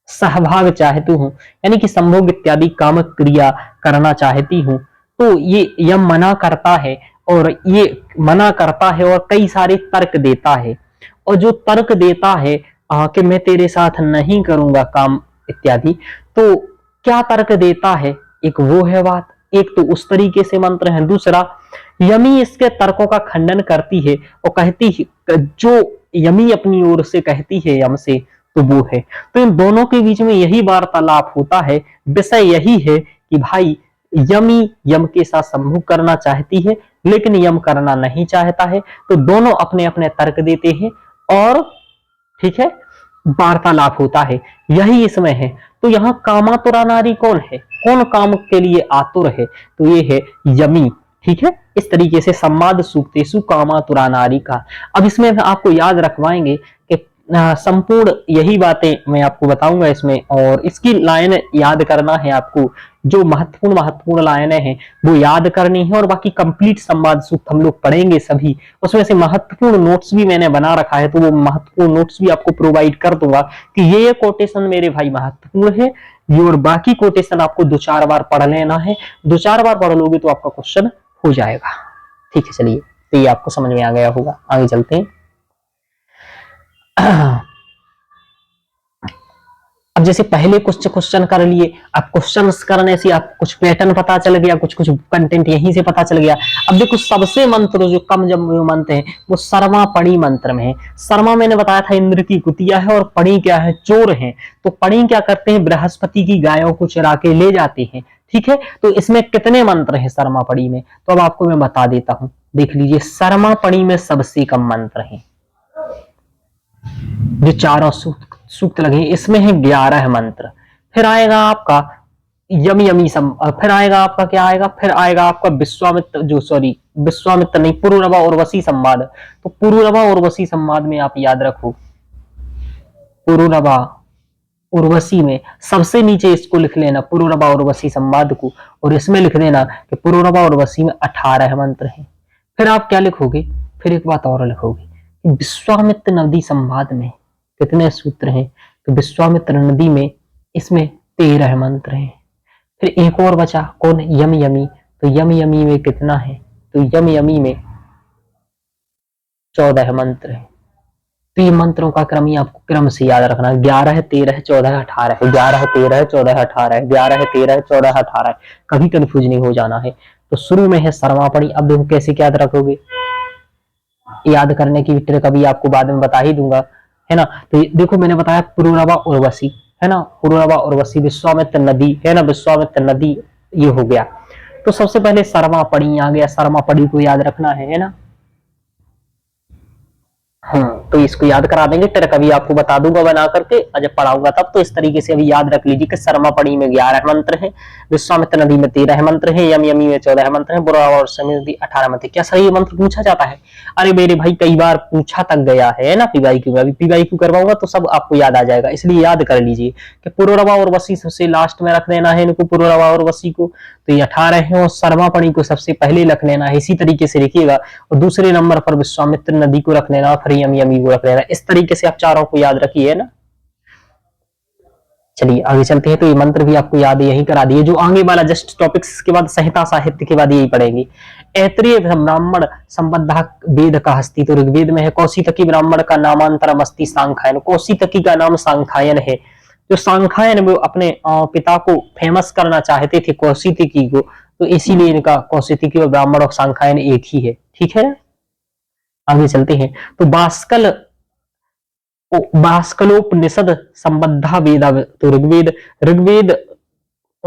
सहभाग चाहती हूँ, यानी कि संभोग इत्यादि काम क्रिया करना चाहती हूँ, तो ये यम मना करता है, और ये मना करता है और कई सारे तर्क देता है, और जो तर्क देता है कि मैं तेरे साथ नहीं करूंगा काम इत्यादि, तो क्या तर्क देता है, एक वो है बात, एक तो उस तरीके से मंत्र है, दूसरा यमी इसके तर्कों का खंडन करती है और कहती है जो यमी अपनी ओर से कहती है यम से, तो वो है। तो इन दोनों के बीच में यही वार्तालाप होता है, विषय यही है कि भाई यमी यम के साथ संभोग करना चाहती है लेकिन यम करना नहीं चाहता है, तो दोनों अपने अपने तर्क देते हैं और ठीक है वार्तालाप होता है, यही इसमें है। तो यहाँ कामातुरा नारी कौन है, कौन काम के लिए आतुर है, तो ये है यमी, ठीक है। इस तरीके से संवाद सूक्तेषु कामातुरा नारी का। अब इसमें आपको याद रखवाएंगे कि संपूर्ण यही बातें मैं आपको बताऊंगा इसमें, और इसकी लाइन याद करना है आपको। जो महत्वपूर्ण महत्वपूर्ण लाइनें हैं वो याद करनी है, और बाकी कंप्लीट संवाद सूक्त हम लोग पढ़ेंगे सभी। उसमें से महत्वपूर्ण नोट्स भी मैंने बना रखा है, तो वो महत्वपूर्ण नोट्स भी आपको प्रोवाइड कर दूंगा कि ये कोटेशन मेरे भाई महत्वपूर्ण है ये, और बाकी कोटेशन आपको 2-4 बार पढ़ लेना है। 2-4 बार पढ़ लोगे तो आपका क्वेश्चन हो जाएगा। ठीक है, चलिए, तो ये आपको समझ में आ गया होगा। आगे चलते हैं। अब जैसे पहले कुछ क्वेश्चन कर लिए, अब क्वेश्चन करने से आप कुछ पैटर्न पता चल गया, कुछ कुछ कंटेंट यहीं से पता चल गया। अब देखो, सबसे मंत्र जो कम जब मंत्र है वो सरमा पड़ी मंत्र में है। सरमा मैंने बताया था इंद्र की कुतिया है, और पड़ी क्या है, चोर है। तो पड़ी क्या करते हैं, बृहस्पति की गायों को चुरा के ले जाते हैं। ठीक है, तो इसमें कितने मंत्र हैं सरमा पड़ी में, तो अब आपको मैं बता देता हूं। देख लीजिए, सरमा पड़ी में सबसे कम मंत्र है। जो चारों सूक्त लगे इसमें है 11 मंत्र। फिर आएगा आपका यमी फिर आएगा आपका क्या आएगा, फिर आएगा आपका विश्वामित्र नहीं, पुरूरवा उर्वशी संवाद। तो पुरूरवा उर्वशी संवाद में आप याद रखो, पुरूरवा उर्वशी में सबसे नीचे इसको लिख लेना, पुरूरवा उर्वशी संवाद को, और इसमें लिख देना कि पुरूरवा उर्वशी में 18 मंत्र हैं। फिर आप क्या लिखोगे, फिर एक बात और लिखोगे, विश्वामित्र नदी संवाद में कितने सूत्र हैं, तो विश्वामित्र नदी में इसमें 13 मंत्र हैं। फिर एक और बचा कौन, यम यमी। तो यम यमी में कितना है, तो यम यमी में 14 मंत्र है। तो ये मंत्रों का क्रम ही आपको क्रम से याद रखना, 11 13 14 18 है, 11 13 14 18 है, 11 13 14 18 है, कभी कंफ्यूज नहीं हो जाना है। तो शुरू में है सर्वापणी। अब देखो कैसे याद रखोगे, याद करने की ट्रिक अभी आपको बाद में बता ही दूंगा, है ना। तो देखो मैंने बताया पुरूरवा उर्वशी, है ना, पुरूरवा उर्वशी, विश्वामित्र नदी, है ना, विश्वामित्र नदी, ये हो गया। तो सबसे पहले सर्वापणी आ गया, सर्वापणी को याद रखना है ना। तो इसको याद करा देंगे, ट्रिक अभी आपको बता दूंगा बना करके, जब पढ़ाऊंगा तब। तो इस तरीके से अभी याद रख लीजिए कि सर्वापणी में 11 मंत्र हैं, विश्वामित्र नदी में 13 मंत्र हैं, यम यमी में 14 मंत्र हैं, बुरा और समिति 18 मंत्र। क्या सही मंत्र पूछा जाता है? अरे मेरे भाई कई बार पूछा तक गया है ना पीवाईक्यू में। अभी पीवाईक्यू करवाऊंगा तो सब आपको याद आ जाएगा, इसलिए याद कर लीजिए कि पुरूरवा और वसी सबसे लास्ट में रख देना है इनको, पुरूरवा और वसी को। तो ये 18 है, और सर्वापणी को सबसे पहले रख लेना है, इसी तरीके से लिखिएगा। और दूसरे नंबर पर विश्वामित्र नदी को रख लेना, फिर यम यमी को रख लेना। इस तरीके से आप चारों को याद रखिए ना। चलिए आगे चलते हैं। तो ये मंत्र भी आपको याद यही करा दिए। जो आगे वाला जस्ट टॉपिक्स के बाद संहिता साहित्य के बाद यही पढ़ेंगे। ऐत्रेय ब्राह्मण संबद्धा वेद का हस्ती, तो ऋग्वेद में है। कौशितकी ब्राह्मण का नामांतरम अस्ति सांखायन, कौशितकी का नाम सांखायन है। जो सांखायन वो अपने पिता को फेमस करना चाहते थे कौशितकी को, तो इसीलिए इनका कौशितकी और ब्राह्मण और सांखायन एक ही है। ठीक है, आगे चलते हैं। तो बास्कलोपनिषद संबद्धा वेदा, तो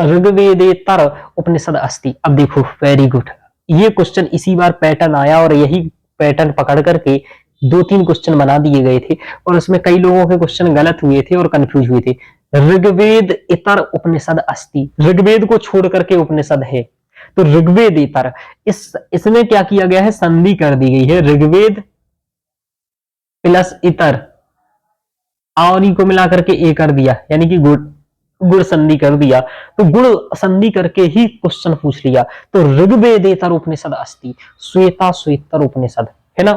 ऋग्वेदेतर उपनिषद अस्ति। अब देखो वेरी गुड, ये क्वेश्चन इसी बार पैटर्न आया, और यही पैटर्न पकड़ करके 2-3 क्वेश्चन बना दिए गए थे, और उसमें कई लोगों के क्वेश्चन गलत हुए थे और कंफ्यूज हुए थे। ऋग्वेद इतर उपनिषद अस्ति, ऋग्वेद को छोड़ करके उपनिषद है, तो ऋग्वेद इतर, इसमें क्या किया गया है, संधि कर दी गई है, ऋग्वेद प्लस इतर, आवनी को मिला करके ए कर दिया, यानी कि गुण संधि कर दिया। तो गुण संधि करके ही क्वेश्चन पूछ लिया। तो ऋग्वेदेतर उपनिषद अस्ति, श्वेता श्वेतर उपनिषद, है ना।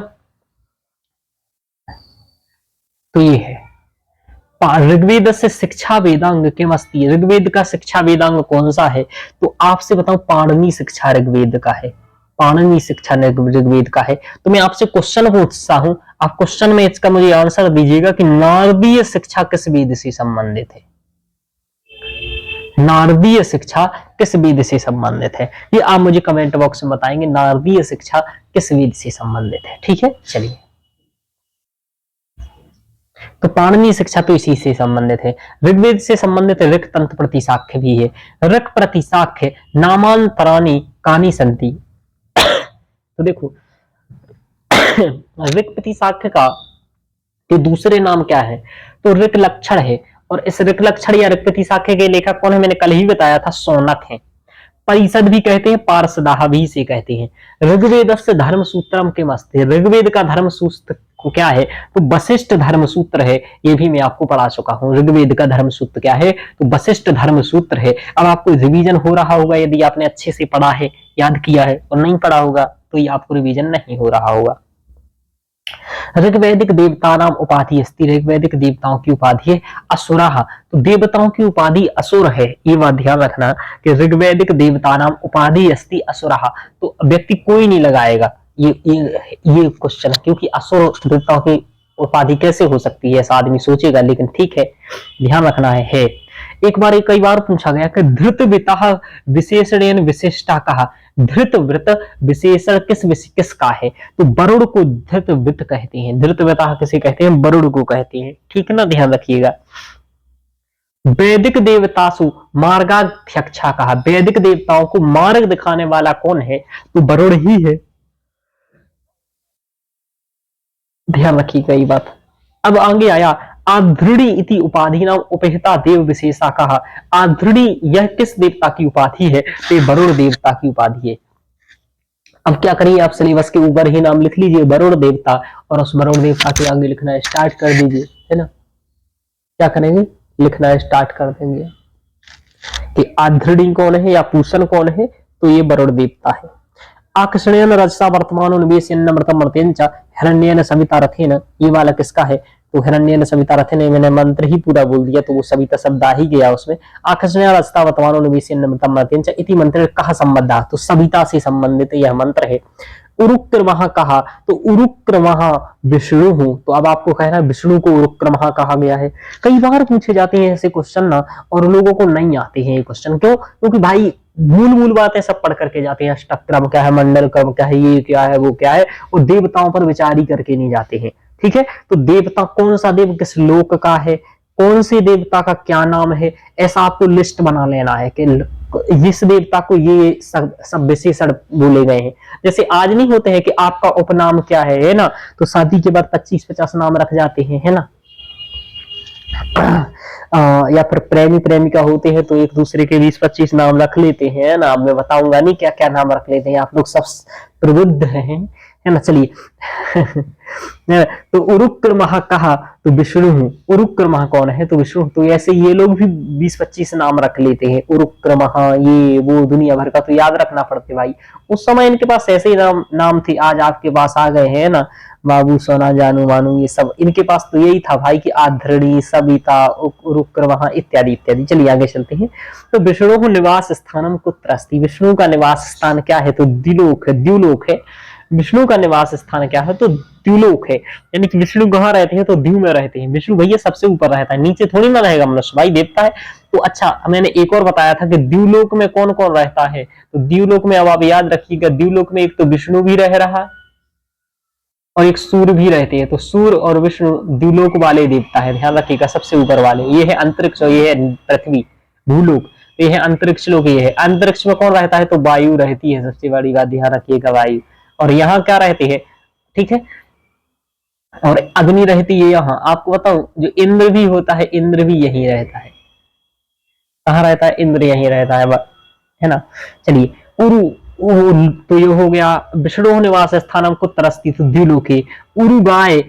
तो ये है ऋग्वेद से शिक्षा वेदांग किम अस्ति, ऋग्वेद का शिक्षा वेदांग कौन सा है, तो आपसे बताऊं पाणिनि शिक्षा ऋग्वेद का है, पाणिनि शिक्षा ऋग्वेद का है। तो मैं आपसे क्वेश्चन पूछता हूं, आप क्वेश्चन में इसका मुझे आंसर दीजिएगा कि नारदीय शिक्षा किस वेद से संबंधित है, नारदीय शिक्षा किस वेद से संबंधित है, ये आप मुझे कमेंट बॉक्स में बताएंगे, नारदीय शिक्षा किस वेद से संबंधित है। ठीक है, चलिए। तो पाणिनि शिक्षा तो इसी से संबंधित है। ऋग्वेद से संबंधित ऋक् तंत्र प्रतिशाख्य भी है। ऋक् प्रतिशाख्य नामांतराणि कानि सन्ति, तो देखो ऋक् प्रतिशाख्य का तो दूसरे नाम क्या है, तो ऋक् लक्षण है। और इस ऋक् लक्षण या ऋक् प्रतिशाख्य के लेखक कौन है, मैंने कल ही बताया था, शौनक है। परिषद भी कहते हैं, पार्षदाह भी से कहते हैं। ऋग्वेद से धर्म सूत्रम के मस्ते, ऋग्वेद का धर्म सूत्र को क्या है, तो वशिष्ठ धर्म सूत्र है। ये भी मैं आपको पढ़ा चुका हूँ। ऋग्वेद का धर्म सूत्र क्या है, तो वशिष्ठ धर्म सूत्र है। अब आपको रिवीजन हो रहा होगा यदि आपने अच्छे से पढ़ा है, याद किया है, और नहीं पढ़ा होगा तो ये आपको रिवीजन नहीं हो रहा होगा। ऋग्वैदिक देवता नाम उपाधि अस्ति, ऋग्वैदिक देवताओं की उपाधि है असुरः, तो देवताओं की उपाधि असुर है। ये बात ध्यान रखना कि ऋग्वैदिक देवता नाम उपाधि अस्ति असुरः, तो व्यक्ति कोई नहीं लगाएगा ये क्वेश्चन, क्योंकि असुर देवताओं की उपाधि कैसे हो सकती है ऐसा आदमी सोचेगा, लेकिन ठीक है ध्यान रखना है। एक बार कई बार पूछा गया कि धृतव्रतः विशेषणेन विशिष्टा कहा, धृतव्रत विशेषण किसका है, तो वरुण को धृतव्रत कहते हैं। धृतव्रतः किसे कहते हैं, वरुण को कहते हैं, ठीक है ना, ध्यान रखिएगा। वैदिक देवतासु मार्गाध्यक्षा कहा, वैदिक देवताओं को मार्ग दिखाने वाला कौन है, तो वरुण ही है, ध्यान रखिएगा ये बात। अब आगे आया आधृणी इति उपाधि नाम उपहिता देव विशेषा कहा, आधृणी यह किस देवता की उपाधि है, तो वरुण देवता की उपाधि है। अब क्या करिए, आप सिलेबस के ऊपर ही नाम लिख लीजिए वरुण देवता, और उस वरुण देवता के आगे लिखना स्टार्ट कर दीजिए, है ना। क्या करेंगे, लिखना स्टार्ट कर देंगे कि आधृणी कौन है या पूषण कौन है, तो ये वरुण देवता है। आकर्षणेन रजसा वर्तमान निवेशयन्नमृतमर्त्येन च हिरण्येन सविता रथेन, ये वाला किसका है, तो हिरण्येन सविता रथेन, मैंने मंत्र ही पूरा बोल दिया तो वो सविता शब्द आ ही गया उसमें। आकर्षणेन रजसा वर्तमान निवेशयन्नमृतमर्त्येन च इति मंत्र कहा संबद्ध, तो सविता से संबंधित यह मंत्र है। उरुक्रमः कहा, तो उरुक्रमः विष्णु हूं, तो अब आपको कहना है विष्णु को उरुक्रमः कहा गया है। कई बार पूछे जाते हैं ऐसे क्वेश्चन ना, और लोगों को नहीं आते हैं ये क्वेश्चन, क्यों, क्योंकि भाई मूल बातें सब पढ़ करके जाते हैं, अष्टक क्रम क्या है, मंडल क्रम क्या है, ये क्या है, वो क्या है, वो देवताओं पर विचार ही करके नहीं जाते हैं, ठीक है। तो देवता कौन सा देव किस लोक का है, कौन से देवता का क्या नाम है, ऐसा आपको लिस्ट बना लेना है कि इस देवता को ये सब विशेषण बोले गए हैं। जैसे आज नहीं होते हैं कि आपका उपनाम क्या है ना, तो शादी के बाद 25-50 नाम रख जाते हैं, है ना। या फिर प्रेमी प्रेमिका होते हैं तो एक दूसरे के 20-25 नाम रख लेते हैं ना। मैं बताऊंगा नहीं क्या क्या नाम रख लेते हैं, आप लोग सब प्रबुद्ध हैं, है ना। चलिए तो उरुक्रमः कहा, तो विष्णु हूं, उरुक्रमः कौन है, तो विष्णु। तो ऐसे ये लोग भी 20-25 नाम रख लेते हैं, उरुक्रमः ये वो दुनिया भर का, तो याद रखना पड़ते भाई। उस समय इनके पास ऐसे ही नाम थे, आज आपके पास आ गए हैं ना, बाबू सोना जानू मानू, ये सब इनके पास तो यही था भाई कि आधृणी सविता उरुक्रमः इत्यादि इत्यादि। चलिए आगे चलते हैं। तो विष्णु निवास स्थानम कुत्र अस्ति, विष्णु का निवास स्थान क्या है, तो द्युलोक है, द्युलोक है। विष्णु का निवास स्थान क्या है, तो द्युलोक है, यानी कि विष्णु कहाँ रहते हैं, तो द्यू में रहते हैं। विष्णु भैया सबसे ऊपर रहता है, नीचे थोड़ी ना रहेगा, मनुष्य भाई देवता है। तो अच्छा मैंने एक और बताया था कि द्युलोक में कौन कौन रहता है, तो द्युलोक में अब आप याद रखिएगा, द्युलोक में एक तो विष्णु भी रह रहा है और एक सूर्य भी रहते हैं। तो सूर्य और विष्णु द्युलोक वाले देवता है, ध्यान रखिएगा, सबसे ऊपर वाले। ये है अंतरिक्ष, ये है पृथ्वी भूलोक, ये है अंतरिक्ष लोक। ये है अंतरिक्ष में कौन रहता है, तो वायु रहती है, सबसे बड़ी बात ध्यान रखिएगा वायु। और यहाँ क्या रहती है, ठीक है, और अग्नि रहती है यहाँ। आपको बताऊं जो इंद्र भी होता है, इंद्र भी यही रहता है। कहाँ रहता है, इंद्र यही रहता है ना। चलिए उरु, तो ये हो गया विष्णु निवास स्थानम कुत्र अस्ति, तो द्युलोके। उरुगाय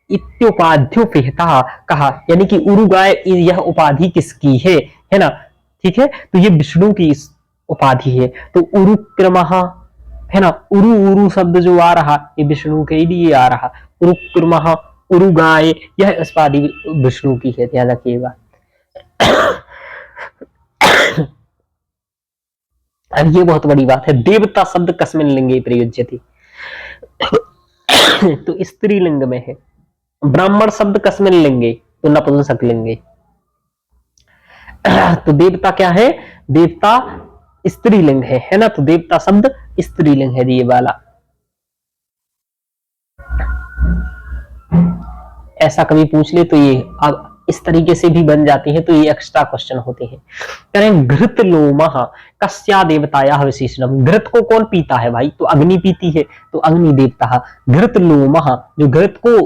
इत्योपाध्योपेहता कहा, यानी कि उरुगाय यह उपाधि किसकी है ना, ठीक है। तो ये विष्णु की उपाधि है। तो उरुक्रमः है ना, उरु उरु शब्द जो आ रहा ये विष्णु के लिए आ रहा, उरुक्रमः उरुगाय, यह उपाधि विष्णु की है, ध्यान रखिएगा। अब ये बहुत बड़ी बात है, देवता शब्द कस्मिन लिंगे प्रयुज्यते, तो स्त्रीलिंग में है। ब्राह्मण शब्द कस्मिन लिंगे, तो नपुंसक लिंगे। तो देवता क्या है, देवता स्त्रीलिंग है ना, तो देवता शब्द स्त्रीलिंग है ये वाला। ऐसा कभी पूछ ले तो ये अब इस तरीके से भी बन जाती है, तो ये एक्स्ट्रा क्वेश्चन होते हैं। करें घृत लोमः कस्या देवताया विशेषणम, घृत को कौन पीता है भाई, तो अग्नि पीती है, तो अग्नि देवता। घृत लोमः जो घृत को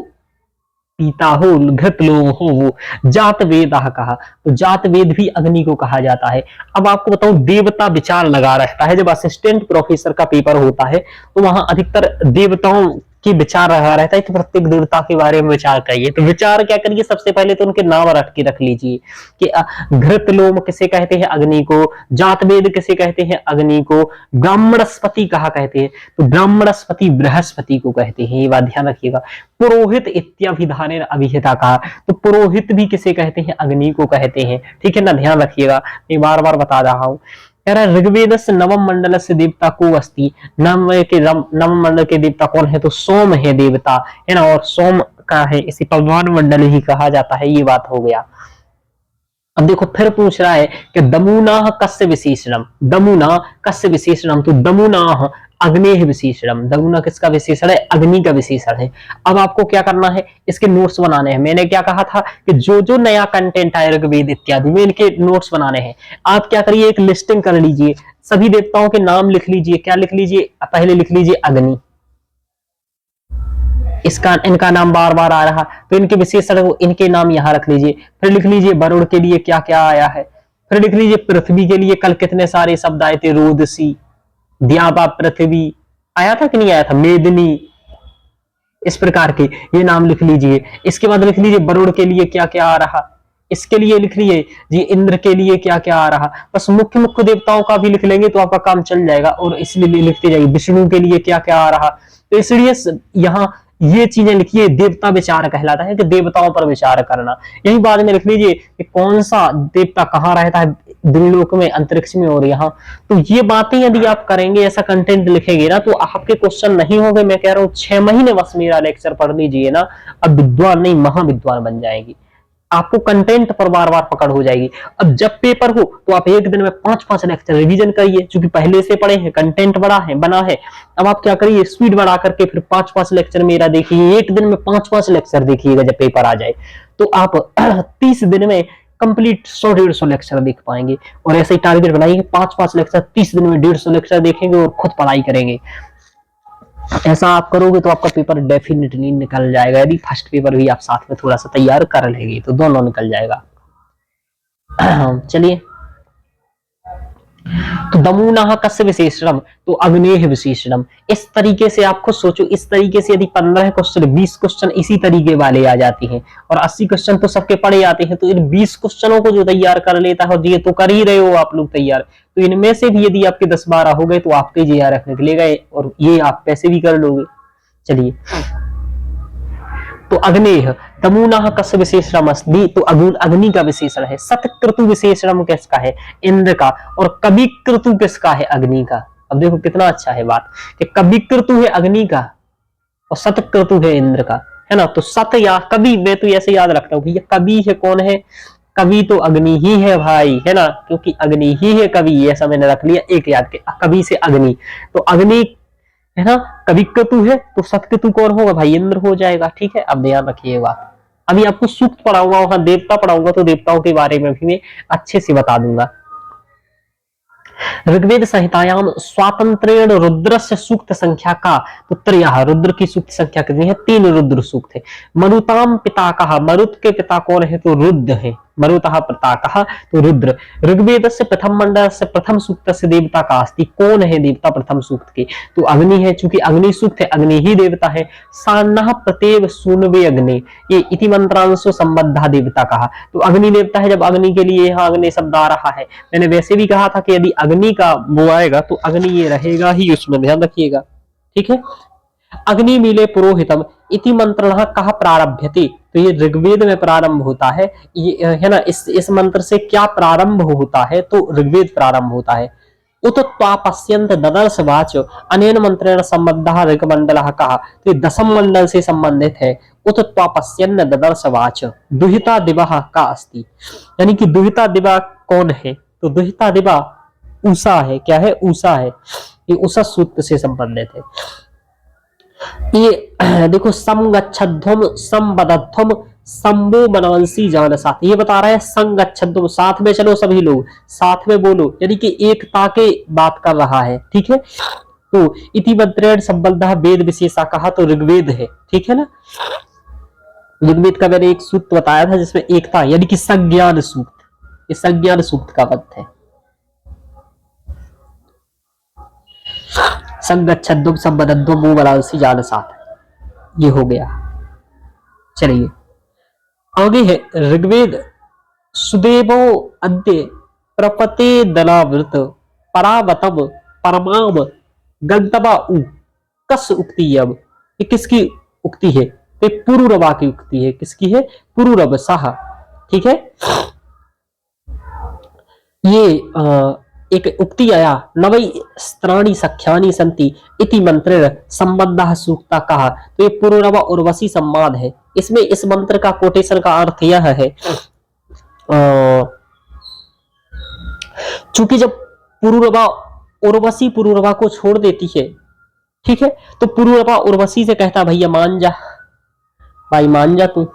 पीता हो, घृत लोम हो, वो जात वेद कहा, तो जात वेद भी अग्नि को कहा जाता है। अब आपको बताऊं देवता विचार लगा रहता है, जब असिस्टेंट प्रोफेसर का पेपर होता है तो वहां अधिकतर देवताओं कि विचार रहा रहता है कि प्रत्येक देवता के बारे में विचार करिए। तो विचार क्या करिए, सबसे पहले तो उनके नाम रख लीजिए कि घृतलोम किसे कहते हैं, अग्नि को। जातवेद किसे कहते हैं, अग्नि को। ब्राह्मणस्पति कहा कहते हैं, तो ब्राह्मणस्पति बृहस्पति को कहते हैं, ये बात ध्यान रखिएगा। पुरोहित इत्याभिधानेन अभिहिता कहा, तो पुरोहित भी किसे कहते हैं, अग्नि को कहते हैं, ठीक है ना, ध्यान रखिएगा, मैं बार बार बता रहा हूं। कह रहा है ऋग्वेद से नवम मंडल से देवता को अस्ति, नवम मंडल के देवता कौन है, तो सोम है देवता, है ना, और सोम का है इसी पवन मंडल ही कहा जाता है, ये बात हो गया। अब देखो फिर पूछ रहा है कि दमुना कस्य विशेषणम, दमुना कस्य विशेषणम, तो दमुना अग्नेय विशेषणम, दमुना किसका विशेषण है, अग्नि का विशेषण है। अब आपको क्या करना है, इसके नोट्स बनाने हैं। मैंने क्या कहा था कि जो जो नया कंटेंट आए ऋग्वेद इत्यादि में, इनके नोट्स बनाने हैं। आप क्या करिए, एक लिस्टिंग कर लीजिए, सभी देवताओं के नाम लिख लीजिए। क्या लिख लीजिए, पहले लिख लीजिए अग्नि, इसका इनका नाम बार बार आ रहा, तो इनके विशेषण इनके नाम यहां रख लीजिए। फिर लिख लीजिए वरुण के लिए क्या क्या आया है। फिर लिख लीजिए पृथ्वी के लिए कल कितने सारे शब्द आए थे, रोदसी, द्यावा, पृथ्वी आया था कि नहीं आया था, मेदिनी, इस प्रकार के ये नाम लिख लीजिए। इसके बाद लिख लीजिए वरुण के लिए क्या क्या आ रहा, इसके लिए लिख लीजिए जी इंद्र के लिए क्या क्या आ रहा। बस मुख्य मुख्य देवताओं का भी लिख लेंगे तो आपका काम चल जाएगा, और इसलिए लिखते जाइए विष्णु के लिए क्या क्या आ रहा। तो इसलिए यहाँ ये चीजें लिखिए, देवता विचार कहलाता है कि देवताओं पर विचार करना। यही बाद में लिख लीजिए कि कौन सा देवता कहाँ रहता है, दिव्यलोक में, अंतरिक्ष में, और यहाँ। तो ये बातें यदि आप करेंगे, ऐसा कंटेंट लिखेंगे ना, तो आपके क्वेश्चन नहीं होंगे। मैं कह रहा हूँ 6 महीने बस मेरा लेक्चर पढ़ लीजिए ना, अब विद्वान नहीं महाविद्वान बन जाएंगे। आपको कंटेंट पर बार बार पकड़ हो जाएगी। अब जब पेपर हो तो आप एक दिन में 5-5 लेक्चर रिवीजन करिए, क्योंकि पहले से पढ़े हैं, कंटेंट बना है। अब आप क्या करिए, स्पीड बढ़ा करके फिर 5-5 लेक्चर मेरा देखिए, एक दिन में 5-5 लेक्चर देखिएगा। जब पेपर आ जाए तो आप 30 दिन में कंप्लीट 100-150 लेक्चर देख पाएंगे। और ऐसे ही टारगेट बनाइए, 5-5 लेक्चर 30 दिन में 150 लेक्चर देखेंगे और खुद पढ़ाई करेंगे। ऐसा आप करोगे तो आपका पेपर डेफिनेटली निकल जाएगा। यदि फर्स्ट पेपर भी आप साथ में थोड़ा सा तैयार कर लेंगे तो दोनों निकल जाएगा। चलिए, तो दमुना कस्य विशेषणम, तो अग्नेय विशेषणम। इस तरीके से आप खुद सोचो, इस तरीके से यदि 15 क्वेश्चन 20 क्वेश्चन इसी तरीके वाले आ जाते हैं, और 80 क्वेश्चन तो सबके पढ़े आते हैं, तो इन 20 क्वेश्चनों को जो तैयार कर लेता है, ये तो कर ही रहे हो आप लोग तैयार, तो इनमें से भी यदि आपके 10-12 हो गए तो आपके JRF निकलेगा, और ये आप पैसे भी कर लोगे। चलिए, तो अग्नेय तमुना कस्य विशेषणम अस्ति, तो अग्नि का विशेषण है। सतक्रतु विशेषणम किसका है, इंद्र का। और कविक्रतु किसका है, अग्नि का। अब देखो कितना अच्छा है बात कि कविक्रतु है अग्नि का और सतक्रतु है इंद्र का, है ना। तो सत या कवि, मैं तो ऐसे याद रखता हूँ कि ये कवि है, कौन है, कवि तो अग्नि ही है भाई, है ना, क्योंकि अग्नि ही है कवि, ऐसा मैंने रख लिया। एक याद के कवि से अग्नि, तो अग्नि है ना, कविक्रतु है, तो सतक्रतु कौन होगा भाई, इंद्र हो जाएगा। ठीक है, अब ध्यान रखिए बात। अभी आपको सूक्त पढ़ाऊंगा, वहां देवता पढ़ाऊंगा, तो देवताओं के बारे में भी मैं अच्छे से बता दूंगा। ऋग्वेद संहितायाम स्वातंत्रेण रुद्रस्य सूक्त संख्या का, तो त्रयः, रुद्र की सूक्त संख्या कितनी है, 3 रुद्र सूक्त है। मरुताम पिता कहा, मरुत के पिता कौन है, तो रुद्र है। मरुतः पिता कहा, तो रुद्र। ऋग्वेद से प्रथम मंडल से प्रथम सूक्त से देवता का अस्ति, कौन है देवता प्रथम सूक्त के, तो अग्नि है, चूंकि अग्नि सूक्त है, अग्नि ही देवता है। सान्नः प्रतेव सूनवे अग्नि, ये इति मंत्रांशो संबद्धा देवता कहा, तो अग्नि देवता है। जब अग्नि के लिए यहाँ अग्नि शब्द आ रहा है, मैंने वैसे भी कहा था कि यदि अग्नि का वो आएगा तो अग्नि ये रहेगा ही उसमें, ध्यान रखिएगा। ठीक है, अग्नि मिले पुरोहितम इति मंत्रणः कहा प्रारभ्यते, तो ये ऋग्वेद में प्रारंभ होता है, ये है ना। इस मंत्र से क्या प्रारंभ होता है, तो ऋग्वेद प्रारंभ होता है। उत त्वापस्यन्त ददर्श वाच अनेन मंत्रेण संबद्धः ऋग्मंडलः कहा, तो ये 10म मंडल से संबंधित है। उत त्वापस्यन्न ददर्श वाच दुहिता दिवः का अस्ति, यानी कि दुहिता दिवा कौन है, तो दुहिता दिवा उषा है। क्या है, उषा है, ये उषा सूक्त से संबंधित है। ये देखो, समगच्छध्वम संबद्धध्वम संबो मनवंशी जान साथ, ये बता रहा है संगच्छध्वम, साथ में चलो सभी लोग, साथ में बोलो, यानी कि एकता के बात कर रहा है। ठीक है, तो इति मंत्रेण संबद्धः वेद विशेषा कहा, तो ऋग्वेद है। ठीक है ना, ऋग्वेद का मैंने एक सूक्त बताया था जिसमें एकता, यानी कि संज्ञान सूक्त, ये संज्ञान सूक्त का अर्थ है। संगच्छध्वम संबद्धध्वम मनवंशी जान साथ, ये हो गया। चलिए आगे है ऋग्वेद सुदेवो अद्य प्रपते दलावृत परावतव परमाव गंतवा उ कस उक्ति। अब ये किसकी उक्ति है? ये पुरुरवा की उक्ति है। किसकी है? पुरुरव साह। ठीक है, ये एक उक्ति आया, नवै स्त्राणि सख्यानि संति इति मंत्रेण संबंधः सूक्ता कहा। तो ये पुरुरवा उर्वशी संवाद है। इसमें इस मंत्र का कोटेशन का अर्थ यह है, चूंकि जब पुरुरवा उर्वशी पुरुरवा को छोड़ देती है, ठीक है, तो पुरुरवा उर्वशी से कहता भैया मान जा, भाई मान जा, तू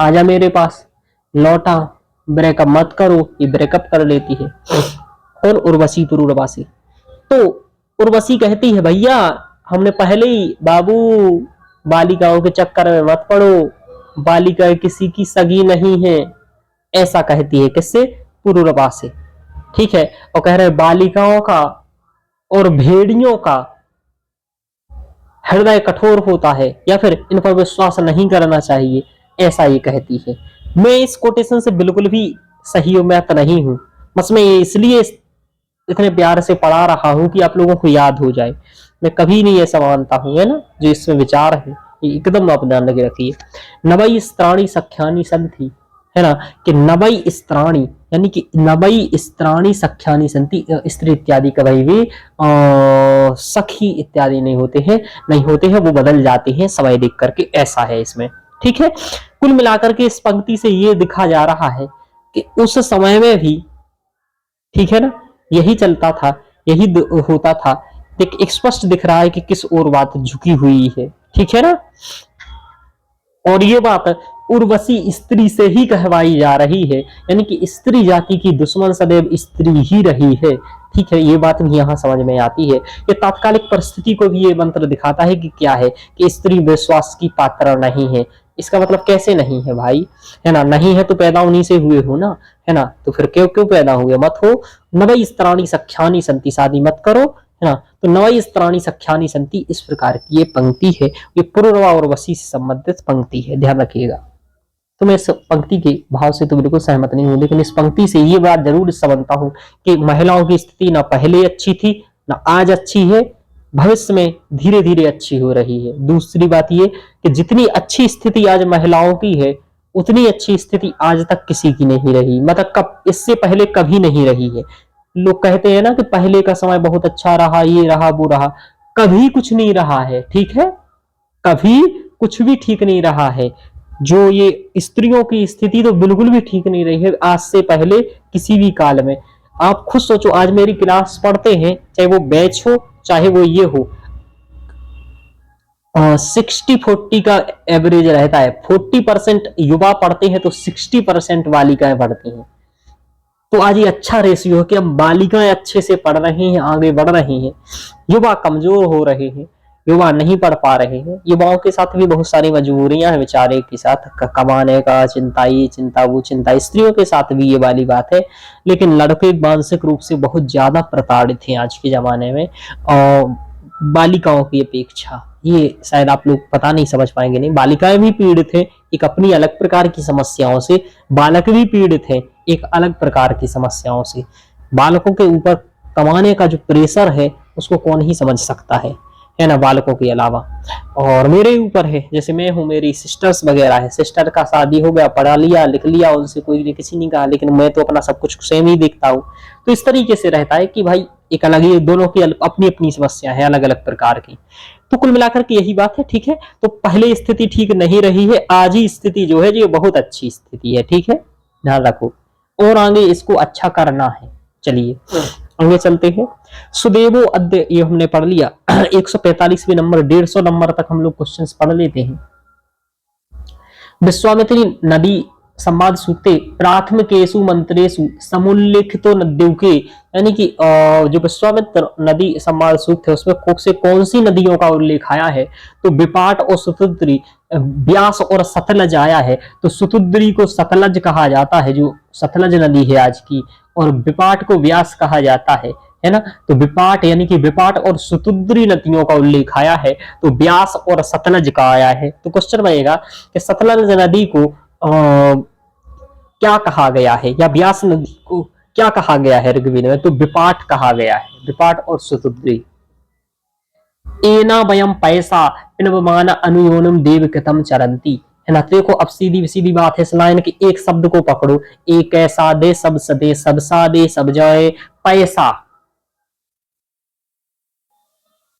आजा मेरे पास, लौटा, ब्रेकअप मत करो। ये ब्रेकअप कर लेती है। और उर्वशी पुरुरवा से, तो उर्वशी कहती है भैया हमने पहले ही बाबू बालिकाओं के चक्कर में मत पड़ो, बालिका किसी की सगी नहीं है, ऐसा कहती है। किससे? पुरुरवा से। ठीक है, और कह रहे बालिकाओं का और भेड़ियों का हृदय कठोर होता है या फिर इन पर विश्वास नहीं करना चाहिए, ऐसा ये कहती है। मैं इस कोटेशन से बिल्कुल भी सही उम्मीद नहीं हूं, बस मैं इसलिए इतने प्यार से पढ़ा रहा हूं कि आप लोगों को याद हो जाए। मैं कभी नहीं ऐसा मानता हूं, है ना, जो इसमें विचार है ये एकदम आप ध्यान लगे रखिए। नवई स्त्राणी सख्यानी संति, है ना, कि नवई स्त्राणी यानी कि नवई स्त्राणी सख्यानी संति, स्त्री इत्यादि कभी भी सखी इत्यादि नहीं होते हैं, वो बदल जाते हैं समय देख करके, ऐसा है इसमें। ठीक है, कुल मिलाकर के इस पंक्ति से ये दिखा जा रहा है कि उस समय में भी, ठीक है ना, यही चलता था, यही होता था। एक स्पष्ट दिख रहा है कि किस ओर बात झुकी हुई है। ठीक है ना, और ये बात उर्वशी स्त्री से ही कहवाई जा रही है, यानी कि स्त्री जाति की दुश्मन सदैव स्त्री ही रही है। ठीक है, ये बात भी यहाँ समझ में आती है। ये तात्कालिक परिस्थिति को भी ये मंत्र दिखाता है कि क्या है, कि स्त्री विश्वास की पात्र नहीं है। इसका मतलब कैसे नहीं है भाई, है ना, नहीं है तो पैदा उन्हीं से हुए हो ना, है ना, तो फिर क्यों क्यों पैदा हुए मत हो। नवई स्त्राणी सख्यानी संति, शादी मत करो, है ना, तो नवई स्त्राणी सख्यानी संति, इस प्रकार की ये पंक्ति है। ये पुरुरवा और वशी से संबंधित पंक्ति है, ध्यान रखिएगा। तो मैं इस पंक्ति के भाव से तो बिल्कुल सहमत नहीं हूं, लेकिन इस पंक्ति से ये बात जरूर समझता हूं कि महिलाओं की स्थिति ना पहले अच्छी थी ना आज अच्छी है, भविष्य में धीरे धीरे अच्छी हो रही है। दूसरी बात ये कि जितनी अच्छी स्थिति आज महिलाओं की है, उतनी अच्छी स्थिति आज तक किसी की नहीं रही, मतलब कब, इससे पहले कभी नहीं रही है। लोग कहते हैं ना कि पहले का समय बहुत अच्छा रहा, ये रहा वो रहा, कभी कुछ नहीं रहा है। ठीक है, कभी कुछ भी ठीक नहीं रहा है। जो ये स्त्रियों की स्थिति तो बिल्कुल भी ठीक नहीं रही है आज से पहले किसी भी काल में। आप खुद सोचो, आज मेरी क्लास पढ़ते हैं, चाहे वो बैच हो चाहे वो ये हो, 60-40 का एवरेज रहता है। 40% युवा पढ़ते हैं तो 60% बालिकाएं पढ़ती हैं। तो आज ये अच्छा रेशियो है कि हम बालिकाएं अच्छे से पढ़ रही हैं, आगे बढ़ रही हैं, युवा कमजोर हो रहे हैं, युवा नहीं पढ़ पा रहे हैं। युवाओं के साथ भी बहुत सारी मजबूरियां हैं बेचारे के साथ, कमाने का चिंता, ये चिंता वो चिंता, स्त्रियों के साथ भी ये वाली बात है। लेकिन लड़के मानसिक रूप से बहुत ज्यादा प्रताड़ित हैं आज के जमाने में, और बालिकाओं की अपेक्षा। ये शायद आप लोग पता नहीं समझ पाएंगे, नहीं, बालिकाएं भी पीड़ित हैं एक अपनी अलग प्रकार की समस्याओं से, बालक भी पीड़ित हैं एक अलग प्रकार की समस्याओं से। बालकों के ऊपर कमाने का जो प्रेशर है उसको कौन ही समझ सकता है ना, बालकों के अलावा। और मेरे ऊपर है, जैसे मैं हूँ, मेरी सिस्टर्स वगैरह है, सिस्टर का शादी हो गया, पढ़ा लिया लिख लिया, उनसे कोई ने किसी नहीं कहा, लेकिन मैं तो अपना सब कुछ सेम ही देखता हूँ। तो इस तरीके से रहता है कि भाई एक अलग ही, दोनों की अपनी अपनी समस्या है अलग अलग प्रकार की। तो कुल मिलाकर के यही बात है। ठीक है, तो पहले स्थिति ठीक नहीं रही है, आज ही स्थिति जो है ये बहुत अच्छी स्थिति है। ठीक है, ध्यान रखो, और आगे इसको अच्छा करना है। चलिए आगे चलते हैं। सुदेवो अद्य, ये हमने पढ़ लिया। 145वें नंबर, 150 नंबर तक हम लोग क्वेश्चंस पढ़ लेते हैं। विश्वामित्री नदी संवाद सूक्ते प्राथमिकेषु मंत्रेषु समुल्लिखितो नद्योके, यानी कि जो विश्वामित्र नदी संवाद सूक्त है उसमें से कौन सी नदियों का उल्लेख आया है, तो विपाट और सुतुद्री, व्यास और सतलज आया है। तो सुतुद्री को सतलज कहा जाता है, जो सतलज नदी है आज की, और विपाट को व्यास कहा जाता है। है ना। तो विपाट यानी कि विपाट और सुतुद्री नदियों का उल्लेख आया है, तो ब्यास और सतलज का आया है। तो क्वेश्चन बनेगा कि सतलज नदी को क्या कहा गया है, या ब्यास नदी को क्या कहा गया है ऋग्वेद में, तो विपाट कहा गया है, विपाट और सुतुद्री। एना वयम पैसा पिनवमान अनुयोनम देव कृतम चरंती, है ना। देखो अब सीधी सीधी बात है इस लाइन की, एक शब्द को पकड़ो, एक ऐसा दे सब सदे सब सादे सब जाए पैसा।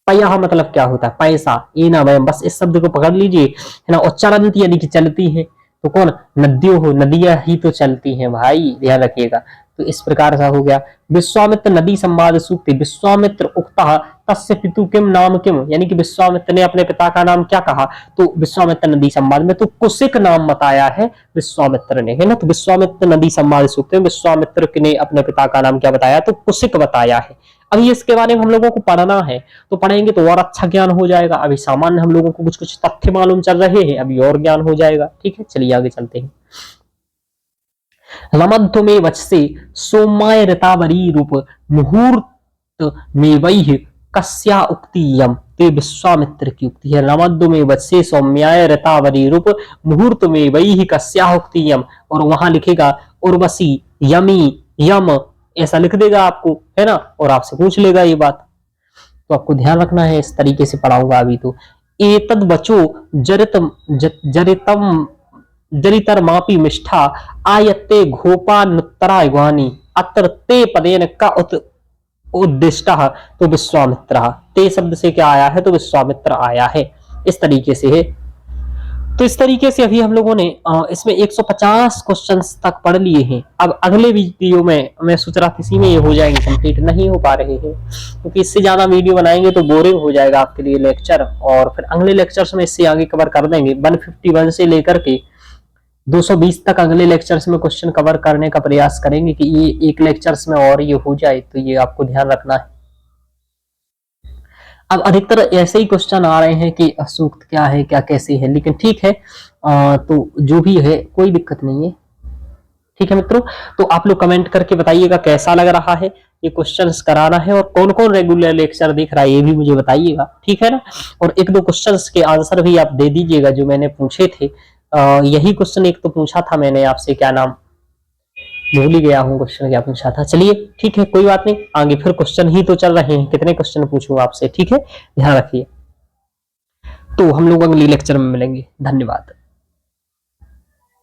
पया मतलब क्या होता है, पैसा। एना वयम, बस इस शब्द को पकड़ लीजिए, है ना। और चरंती यानी कि चलती है, तो कौन, नदियों हो, नदियां ही तो चलती हैं भाई, ध्यान रखिएगा। तो इस प्रकार से हो गया। विश्वामित्र नदी संवाद सूक्ति, विश्वामित्र उक्ता तस्य पितु किम नाम किम, यानी कि विश्वामित्र ने अपने पिता का नाम क्या कहा, तो विश्वामित्र नदी संवाद में तो कुशिक नाम बताया है विश्वामित्र ने, है ना। तो विश्वामित्र नदी संवाद सूक्ति में विश्वामित्र ने अपने पिता का नाम क्या बताया, तो कुशिक बताया है। अभी इसके बारे में हम लोगों को पढ़ना है, तो पढ़ेंगे तो और अच्छा ज्ञान हो जाएगा। अभी सामान्य हम लोगों को कुछ कुछ तथ्य मालूम चल रहे हैं, अभी और ज्ञान हो जाएगा। ठीक है, चलिए आगे चलते हैं। लमध्य में वचसे सोमाय ऋतावरी रूप मुहूर्त में वही कस्या उक्ति यम, तो विश्वामित्र की उक्ति है। लमध्य में वचसे सौम्याय ऋतावरी रूप मुहूर्त में वही कस्या उक्ति यम, और वहां लिखेगा उर्वशी यमी यम, ऐसा लिख देगा आपको, है ना, और आपसे पूछ लेगा ये बात, तो आपको ध्यान रखना है। इस तरीके से पढ़ाऊंगा अभी। तो एतद बचो जरितम जरितम जरितर मापी मिष्ठा आयत्ते घोपानुत्तरा युगानी अत्र ते पदेन का उद्दिष्टा, तो विश्वामित्र। ते शब्द से क्या आया है, तो विश्वामित्र आया है। इस तरीके से है। तो इस तरीके से अभी हम लोगों ने इसमें 150 क्वेश्चंस तक पढ़ लिए हैं। अब अगले वीडियो में मैं सोच रहा था इसी में ये हो जाएंगे कंप्लीट, नहीं हो पा रहे हैं क्योंकि इससे ज्यादा वीडियो बनाएंगे तो बोरिंग हो जाएगा आपके लिए लेक्चर, और फिर अगले लेक्चर्स में इससे आगे कवर कर देंगे। 151 से लेकर के 220 तक अगले लेक्चर्स में क्वेश्चन कवर करने का प्रयास करेंगे कि ये एक लेक्चर्स में और ये हो जाए, तो ये आपको ध्यान रखना है। अब अधिकतर ऐसे ही क्वेश्चन आ रहे हैं कि सूक्त क्या है, क्या कैसे है, लेकिन ठीक है, तो जो भी है कोई दिक्कत नहीं है। ठीक है मित्रों, तो आप लोग कमेंट करके बताइएगा कैसा लग रहा है ये क्वेश्चंस कराना है, और कौन कौन रेगुलर लेक्चर देख रहा है ये भी मुझे बताइएगा, ठीक है ना। और एक दो क्वेश्चंस के आंसर भी आप दे दीजिएगा जो मैंने पूछे थे। यही क्वेश्चन एक तो पूछा था मैंने आपसे, क्या नाम, भूल ही गया हूँ क्वेश्चन क्या पूछा था। चलिए ठीक है, कोई बात नहीं, आगे फिर क्वेश्चन ही तो चल रहे हैं, कितने क्वेश्चन पूछूं आपसे। ठीक है, ध्यान रखिए। तो हम लोग अगले लेक्चर में मिलेंगे। धन्यवाद।